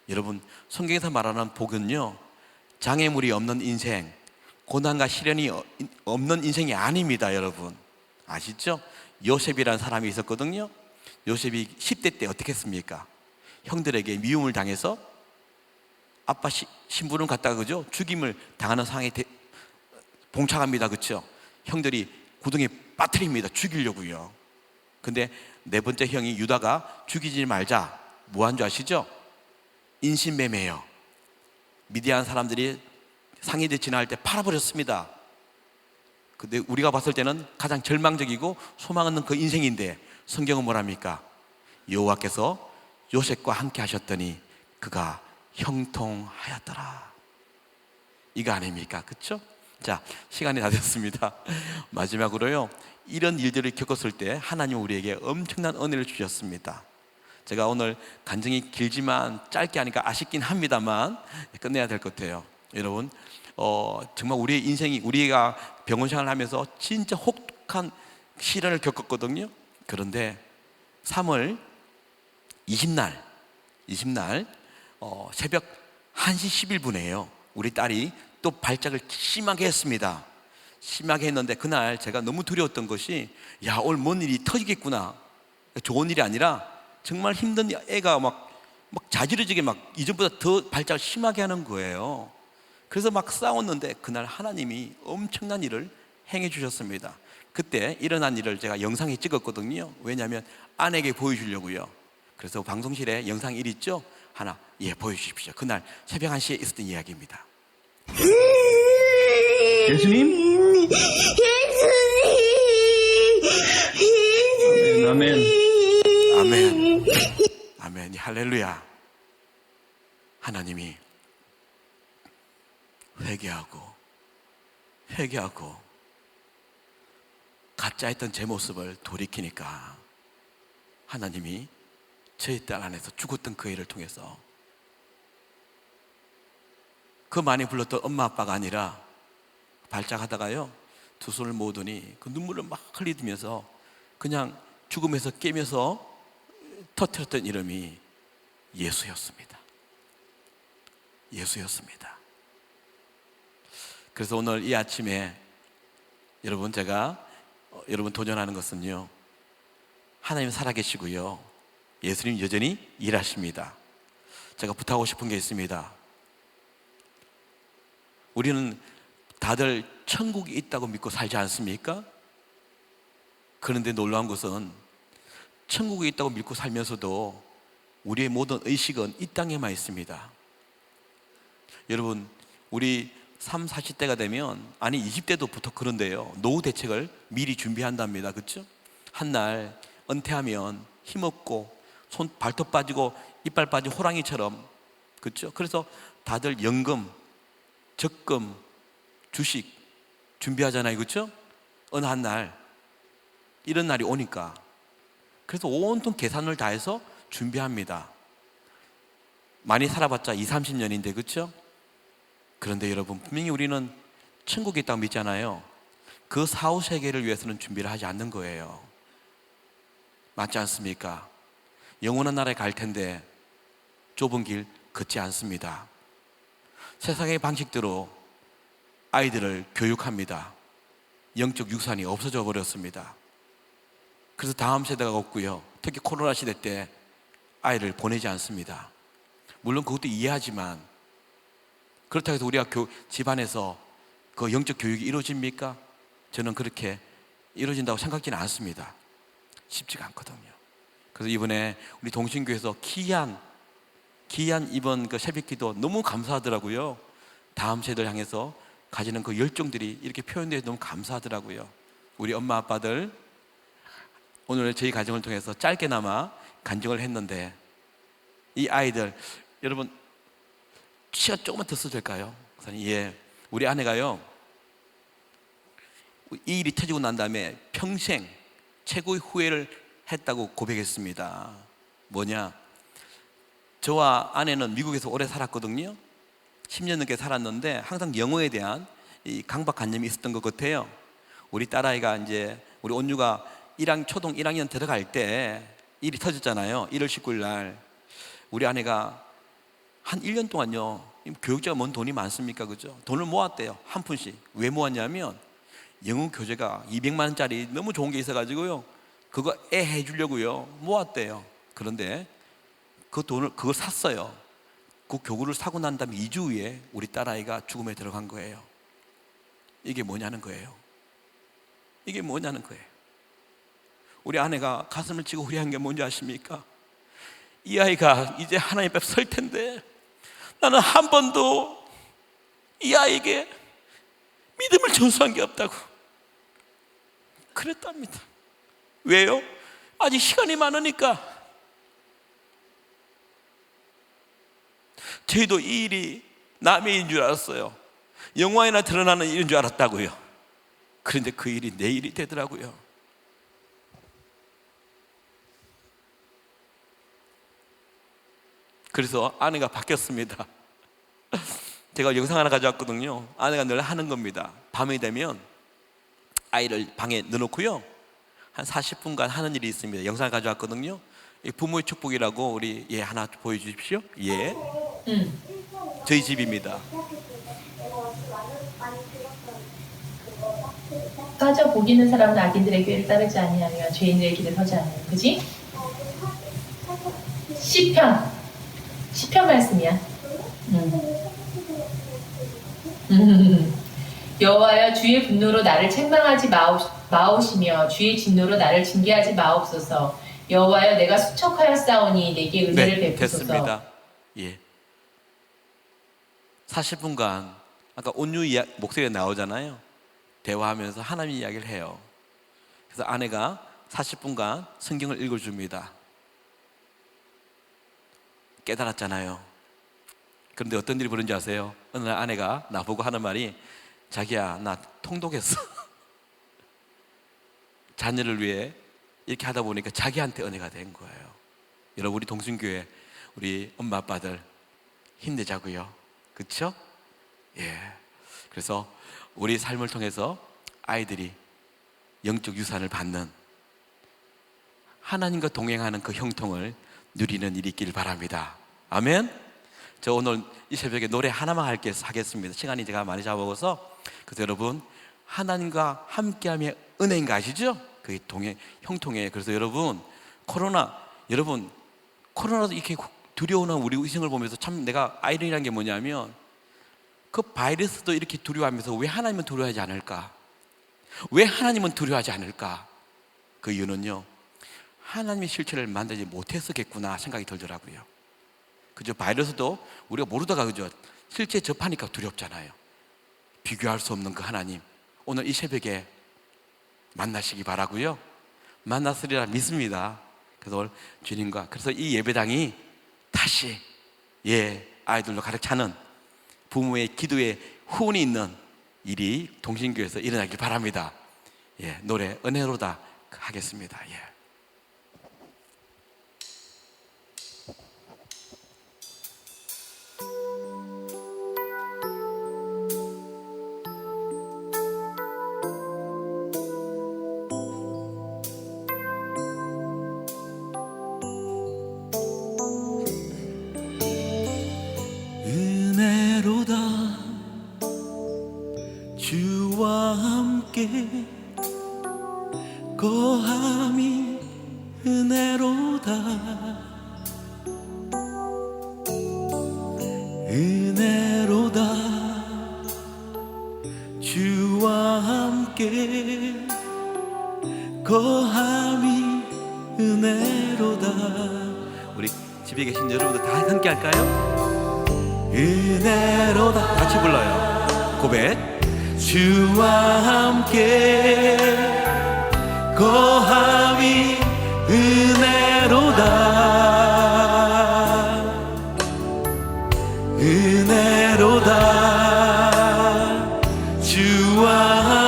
여러분, 성경에서 말하는 복은요, 장애물이 없는 인생, 고난과 시련이 없는 인생이 아닙니다. 여러분 아시죠? 요셉이라는 사람이 있었거든요. 요셉이 10대 때 어떻게 했습니까? 형들에게 미움을 당해서 아빠 신부름 갔다가, 그죠? 죽임을 당하는 상황에 봉착합니다. 그렇죠? 형들이 구덩이에 빠뜨립니다. 죽이려고요. 근데 네 번째 형이 유다가 죽이지 말자, 뭐 한 줄 아시죠? 인신매매예요. 미디안 사람들이 상인들 지나갈 때 팔아버렸습니다. 근데 우리가 봤을 때는 가장 절망적이고 소망 없는 그 인생인데, 성경은 뭐랍니까? 여호와께서 요셉과 함께 하셨더니 그가 형통하였더라. 이거 아닙니까? 그렇죠? 자, 시간이 다 됐습니다. 마지막으로요, 이런 일들을 겪었을 때 하나님 우리에게 엄청난 은혜를 주셨습니다. 제가 오늘 간증이 길지만 짧게 하니까 아쉽긴 합니다만 끝내야 될 것 같아요. 여러분, 정말 우리의 인생이, 우리가 병원 생활을 하면서 진짜 혹독한 시련을 겪었거든요. 그런데 3월 20날 새벽 1시 11분에요 우리 딸이 또 발작을 심하게 했습니다. 심하게 했는데 그날 제가 너무 두려웠던 것이, 야, 오늘 뭔 일이 터지겠구나. 좋은 일이 아니라 정말 힘든, 애가 막 자지러지게 이전보다 더 발작을 심하게 하는 거예요. 그래서 막 싸웠는데 그날 하나님이 엄청난 일을 행해 주셨습니다. 그때 일어난 일을 제가 영상에 찍었거든요. 왜냐하면 아내에게 보여주려고요. 그래서 방송실에 영상 1 있죠? 하나, 보여주십시오. 그날 새벽 1시에 있었던 이야기입니다. 예수님? 아멘. 아멘. 아멘. 할렐루야. 하나님이 회개하고 가짜했던 제 모습을 돌이키니까 하나님이 저희 딸 안에서 죽었던 그 애를 통해서 그 많이 불렀던 엄마 아빠가 아니라 발작하다가요, 두 손을 모으더니 그 눈물을 막 흘리면서 그냥 죽음에서 깨면서 터뜨렸던 이름이 예수였습니다. 그래서 오늘 이 아침에 여러분, 제가 여러분 도전하는 것은요, 하나님 살아계시고요, 예수님 여전히 일하십니다. 제가 부탁하고 싶은 게 있습니다. 우리는 다들 천국이 있다고 믿고 살지 않습니까? 그런데 놀라운 것은 천국이 있다고 믿고 살면서도 우리의 모든 의식은 이 땅에만 있습니다. 여러분, 우리 30, 40대가 되면, 아니 20대도부터 그런데요, 노후 대책을 미리 준비한답니다. 그렇죠? 한날 은퇴하면 힘없고 손 발톱 빠지고 이빨 빠진 호랑이처럼, 그렇죠? 그래서 다들 연금, 적금, 주식 준비하잖아요. 그렇죠? 어느 한 날 이런 날이 오니까 그래서 온통 계산을 다해서 준비합니다. 많이 살아봤자 20, 30년인데, 그렇죠? 그런데 여러분, 분명히 우리는 천국에 있다고 믿잖아요. 그 사후 세계를 위해서는 준비를 하지 않는 거예요. 맞지 않습니까? 영원한 나라에 갈 텐데 좁은 길 걷지 않습니다. 세상의 방식대로 아이들을 교육합니다. 영적 유산이 없어져 버렸습니다. 그래서 다음 세대가 없고요. 특히 코로나 시대 때 아이를 보내지 않습니다. 물론 그것도 이해하지만 그렇다고 해서 우리가 집안에서 그 영적 교육이 이루어집니까? 저는 그렇게 이루어진다고 생각지는 않습니다. 쉽지가 않거든요. 그래서 이번에 우리 동신교에서 귀한 이번 그 새벽기도 너무 감사하더라고요. 다음 세대를 향해서 가지는 그 열정들이 이렇게 표현돼서 너무 감사하더라고요. 우리 엄마 아빠들 오늘 저희 가정을 통해서 짧게나마 간증을 했는데 이 아이들 여러분 시간 조금만 더 써도 될까요? 예, 우리 아내가요 이 일이 터지고 난 다음에 평생 최고의 후회를 했다고 고백했습니다. 뭐냐? 저와 아내는 미국에서 오래 살았거든요. 10년 넘게 살았는데 항상 영어에 대한 이 강박관념이 있었던 것 같아요. 우리 딸아이가 이제 우리 온유가 초등 1학년 들어갈 때 일이 터졌잖아요. 1월 19일 날 우리 아내가 한 1년 동안요 교육자가 뭔 돈이 많습니까? 그죠? 돈을 모았대요. 한 푼씩. 왜 모았냐면 영어 교재가 200만 원짜리 너무 좋은 게 있어가지고요 그거 애 해주려고요 모았대요. 그런데 그 돈을 그걸 샀어요. 그 교구를 사고 난 다음에 2주 후에 우리 딸아이가 죽음에 들어간 거예요. 이게 뭐냐는 거예요. 이게 뭐냐는 거예요. 우리 아내가 가슴을 치고 후회한 게 뭔지 아십니까? 이 아이가 이제 하나님 앞에 설 텐데 나는 한 번도 이 아이에게 믿음을 전수한 게 없다고 그랬답니다. 왜요? 아직 시간이 많으니까. 저희도 이 일이 남의 일인 줄 알았어요. 영화에나 드러나는 일인 줄 알았다고요. 그런데 그 일이 내 일이 되더라고요. 그래서 아내가 바뀌었습니다. 제가 영상 하나 가져왔거든요. 아내가 늘 하는 겁니다. 밤이 되면 아이를 방에 넣어놓고요 한 40분간 하는 일이 있습니다. 영상을 가져왔거든요. 부모의 축복이라고 우리 하나 보여주십시오. 예, 저희 집입니다. 빠져 복 있는 사람은 악인들의 꾀를 따르지 아니하며 죄인들의 길을 서지 아니하며. 그지? 시편 말씀이야. 여호와여 주의 분노로 나를 책망하지 마옵시며 주의 진노로 나를 징계하지 마옵소서. 여호와여 내가 수척하였사오니 내게 은혜를 베푸소서. 됐습니다. 예. 40분간 아까 온유 목소리가 나오잖아요. 대화하면서 하나님 이야기를 해요. 그래서 아내가 40분간 성경을 읽어줍니다. 깨달았잖아요. 그런데 어떤 일이 벌어진지 아세요? 어느 날 아내가 나보고 하는 말이 자기야 나 통독했어. 자녀를 위해 이렇게 하다 보니까 자기한테 은혜가 된 거예요. 여러분 우리 동순교회 우리 엄마 아빠들 힘내자고요. 그렇죠? 예. 그래서 우리 삶을 통해서 아이들이 영적 유산을 받는 하나님과 동행하는 그 형통을 누리는 일이 있길 바랍니다. 아멘. 저 오늘 이 새벽에 노래 하나만 하겠습니다. 시간이 제가 많이 잡아먹어서. 그래서 여러분 하나님과 함께함의 은혜인 거 아시죠? 그 동행 형통에. 그래서 여러분 코로나도 이렇게 두려워하는 우리 의생을 보면서 참 내가 아이러니한 게 뭐냐면 그 바이러스도 이렇게 두려워하면서 왜 하나님은 두려워하지 않을까? 왜 하나님은 두려워하지 않을까? 그 이유는요 하나님의 실체를 만들지 못했었겠구나 생각이 들더라고요. 그죠? 바이러스도 우리가 모르다가 그죠? 실제 접하니까 두렵잖아요. 비교할 수 없는 그 하나님 오늘 이 새벽에 만나시기 바라고요. 만났으리라 믿습니다. 그래서 오늘 주님과 그래서 이 예배당이 다시 아이들로 가득 차는 부모의 기도에 후원이 있는 일이 동신교회에서 일어나길 바랍니다. 노래 은혜로다 하겠습니다. 거함이 은혜로다 은혜로다 주와 함께 거함이 은혜로다. 우리 집에 계신 여러분들 다 함께 할까요? 은혜로다. 같이 불러요. 고백. 주와 함께 거함이 은혜로다 은혜로다 주와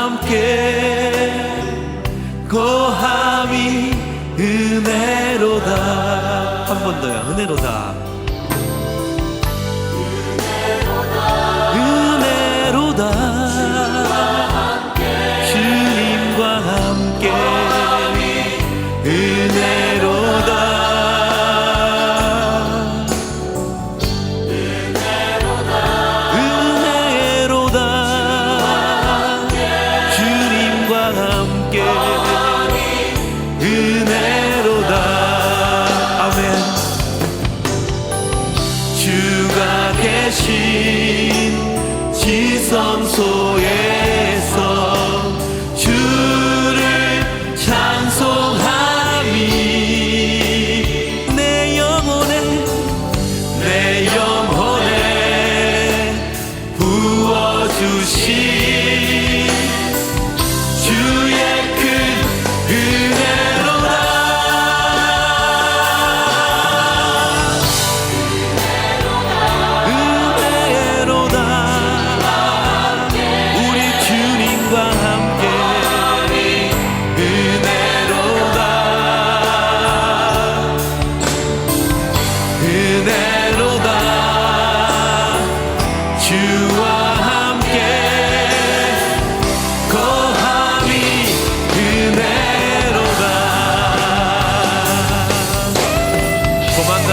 함께 거함이 은혜로다. 한 번 더요. 은혜로다 은혜로다 주님과 함께 은혜로다 은혜로다 주님과 함께 은혜로다. 아멘. 주가 계신 지성소에서 주를 찬송함이 내 영혼에 부어주신 주의 큰 은혜로다 은혜로다 우리 주님과 함께 은혜로다 은혜로다 주와 함께 거함이 은혜로다. 조만간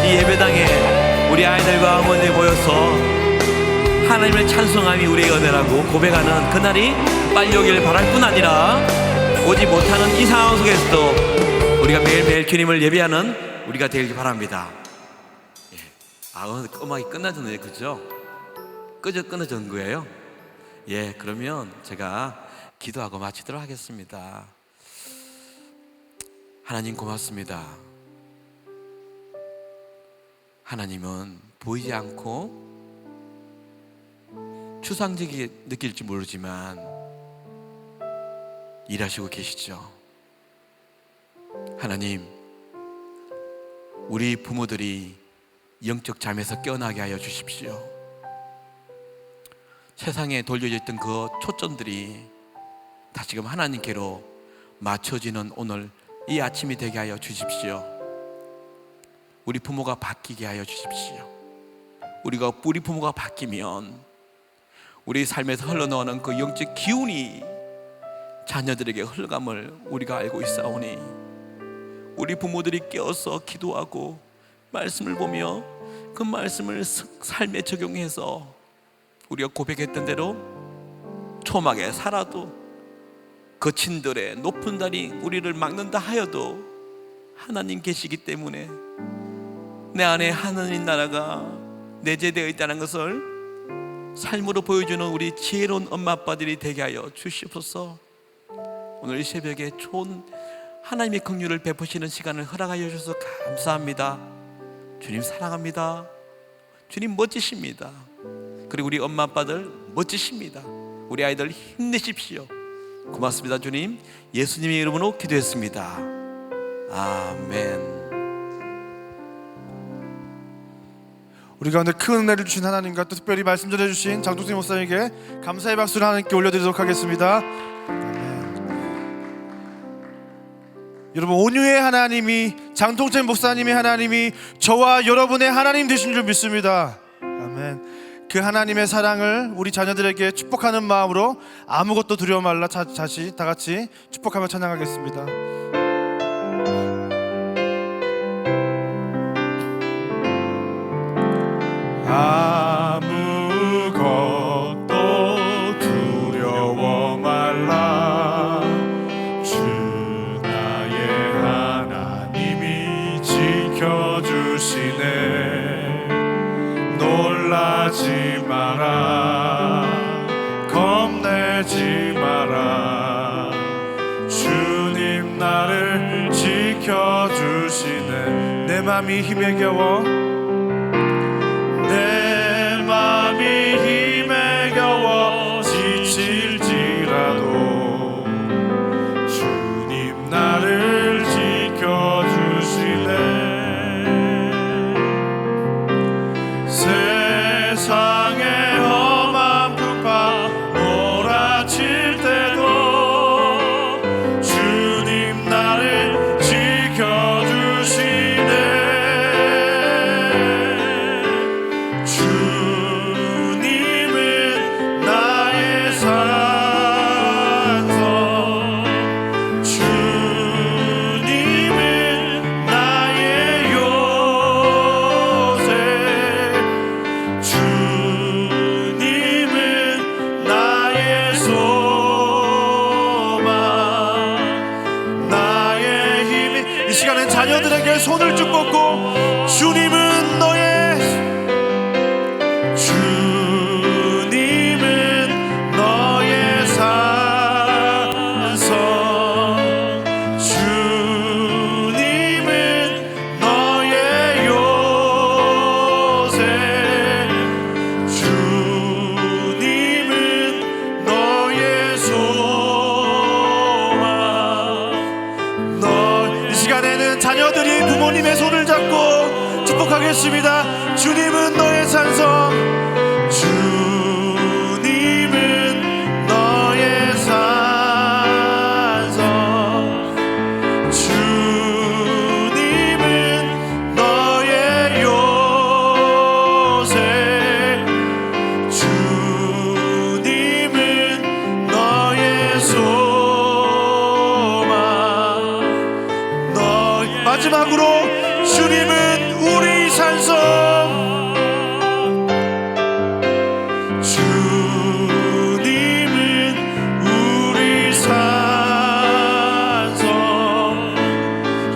이 예배당에 우리 아이들과 어머니 모여서 하나님을 찬송함이 우리의 은혜라고 고백하는 그날이 빨리 오길 바랄 뿐 아니라 오지 못하는 이 상황 속에서도 우리가 매일매일 주님을 예배하는 우리가 되길 바랍니다. 예. 음악이 끝나졌네요. 그죠? 끊어진 거예요. 예, 그러면 제가 기도하고 마치도록 하겠습니다. 하나님 고맙습니다. 하나님은 보이지 않고 추상적이게 느낄지 모르지만 일하시고 계시죠. 하나님, 우리 부모들이 영적 잠에서 깨어나게 하여 주십시오. 세상에 돌려져 있던 그 초점들이 다시금 하나님께로 맞춰지는 오늘 이 아침이 되게 하여 주십시오. 우리 부모가 바뀌게 하여 주십시오. 우리 부모가 바뀌면 우리 삶에서 흘러나오는 그 영적 기운이 자녀들에게 흘러감을 우리가 알고 있사오니 우리 부모들이 깨어서 기도하고 말씀을 보며 그 말씀을 삶에 적용해서 우리가 고백했던 대로 초막에 살아도 거친 들에 높은 달이 우리를 막는다 하여도 하나님 계시기 때문에 내 안에 하나님 나라가 내재되어 있다는 것을 삶으로 보여주는 우리 지혜로운 엄마 아빠들이 되게 하여 주시옵소서. 오늘 이 새벽에 좋은 하나님의 긍휼을 베푸시는 시간을 허락하여 주셔서 감사합니다. 주님 사랑합니다. 주님 멋지십니다. 그리고 우리 엄마 아빠들 멋지십니다. 우리 아이들 힘내십시오. 고맙습니다. 주님, 예수님의 이름으로 기도했습니다. 아멘. 우리 가운데 큰 은혜를 주신 하나님과 또 특별히 말씀 전해주신 장동생 목사님에게 감사의 박수를 하나님께 올려드리도록 하겠습니다. 여러분, 온유의 하나님이, 장동생 목사님의 하나님이 저와 여러분의 하나님 되신 줄 믿습니다. 아멘. 그 하나님의 사랑을 우리 자녀들에게 축복하는 마음으로 아무것도 두려워 말라 다시 다 같이 축복하며 찬양하겠습니다. 아무것도 두려워 말라 지켜주시네. 놀라지 마라, 겁내지 마라. 주님 나를 지켜주시네. 내 맘이 힘에 겨워, 내 맘이 힘에 겨워 지칠지라도 주님 나를 지켜주시네. 세상의 험한 풍파 몰아칠 때도 주님 나를 지켜주시네. 주님은 나의 산성, 주님은 나의 요새, 주님은 나의 소망, 나의 힘이. 이 시간엔 자녀들에게 손을 쭉 뻗고 주님은 너의, 주님은 너의 산성, 주님은 너의 요새, 주님은 너의 소망. 이 시간에는 자녀들이 부모님의 손을 잡고 축복하겠습니다. 주님은 너의 산성, 주님은 너의 산성, 주님은 너의 요새, 주님은 너의 소망. 마지막으로 주님은 우리 산성, 주님은 우리 산성,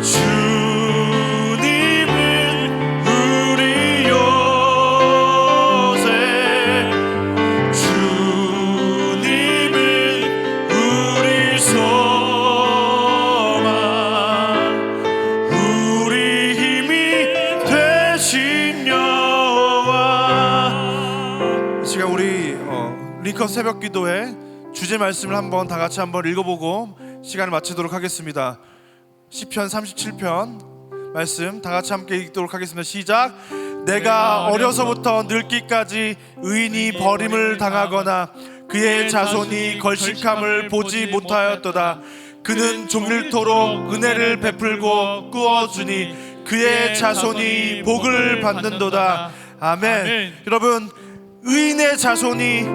주님은 우리 요새, 주님은 우리 소망, 우리 힘이 되신 여호와. 이 시간 우리 링컨 새벽 기도회 주제 말씀을 한번 다 같이 한번 읽어보고 시간을 마치도록 하겠습니다. 시편 37편 말씀 다 같이 함께 읽도록 하겠습니다. 시작. 내가 어려서부터 늙기까지 의인이 버림을 당하거나 그의 자손이 걸식함을 보지 못하였도다. 그는 종일토록 은혜를 베풀고 꾸어주니 그의 자손이 복을 받는도다. 아멘. 여러분, 의인의 자손이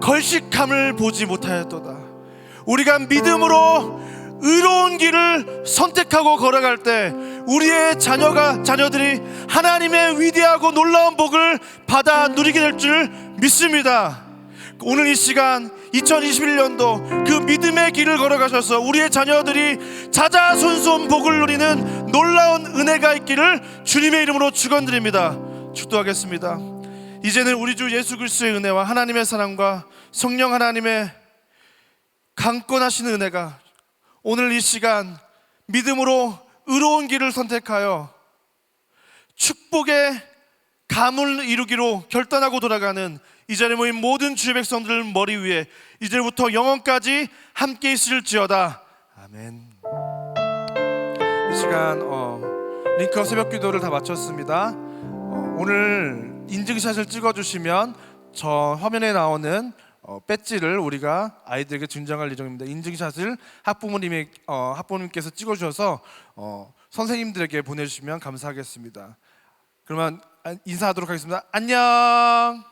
걸식함을 보지 못하였도다. 우리가 믿음으로 의로운 길을 선택하고 걸어갈 때 우리의 자녀들이 하나님의 위대하고 놀라운 복을 받아 누리게 될 줄 믿습니다. 오늘 이 시간 2021년도 그 믿음의 길을 걸어가셔서 우리의 자녀들이 자자손손 복을 누리는 놀라운 은혜가 있기를 주님의 이름으로 축원드립니다. 축도하겠습니다. 이제는 우리 주 예수 그리스도의 은혜와 하나님의 사랑과 성령 하나님의 강권하시는 은혜가 오늘 이 시간 믿음으로 의로운 길을 선택하여 축복의 가문을 이루기로 결단하고 돌아가는 이 자리에 모인 모든 주의 백성들 머리 위에 이제부터 영원까지 함께 있을지어다. 아멘. 이 시간 링컨 새벽 기도를 다 마쳤습니다. 오늘 인증샷을 찍어주시면 저 화면에 나오는 배지를 우리가 아이들에게 증정할 예정입니다. 인증샷을 학부모님께서 찍어주셔서 선생님들에게 보내주시면 감사하겠습니다. 그러면 인사하도록 하겠습니다. 안녕.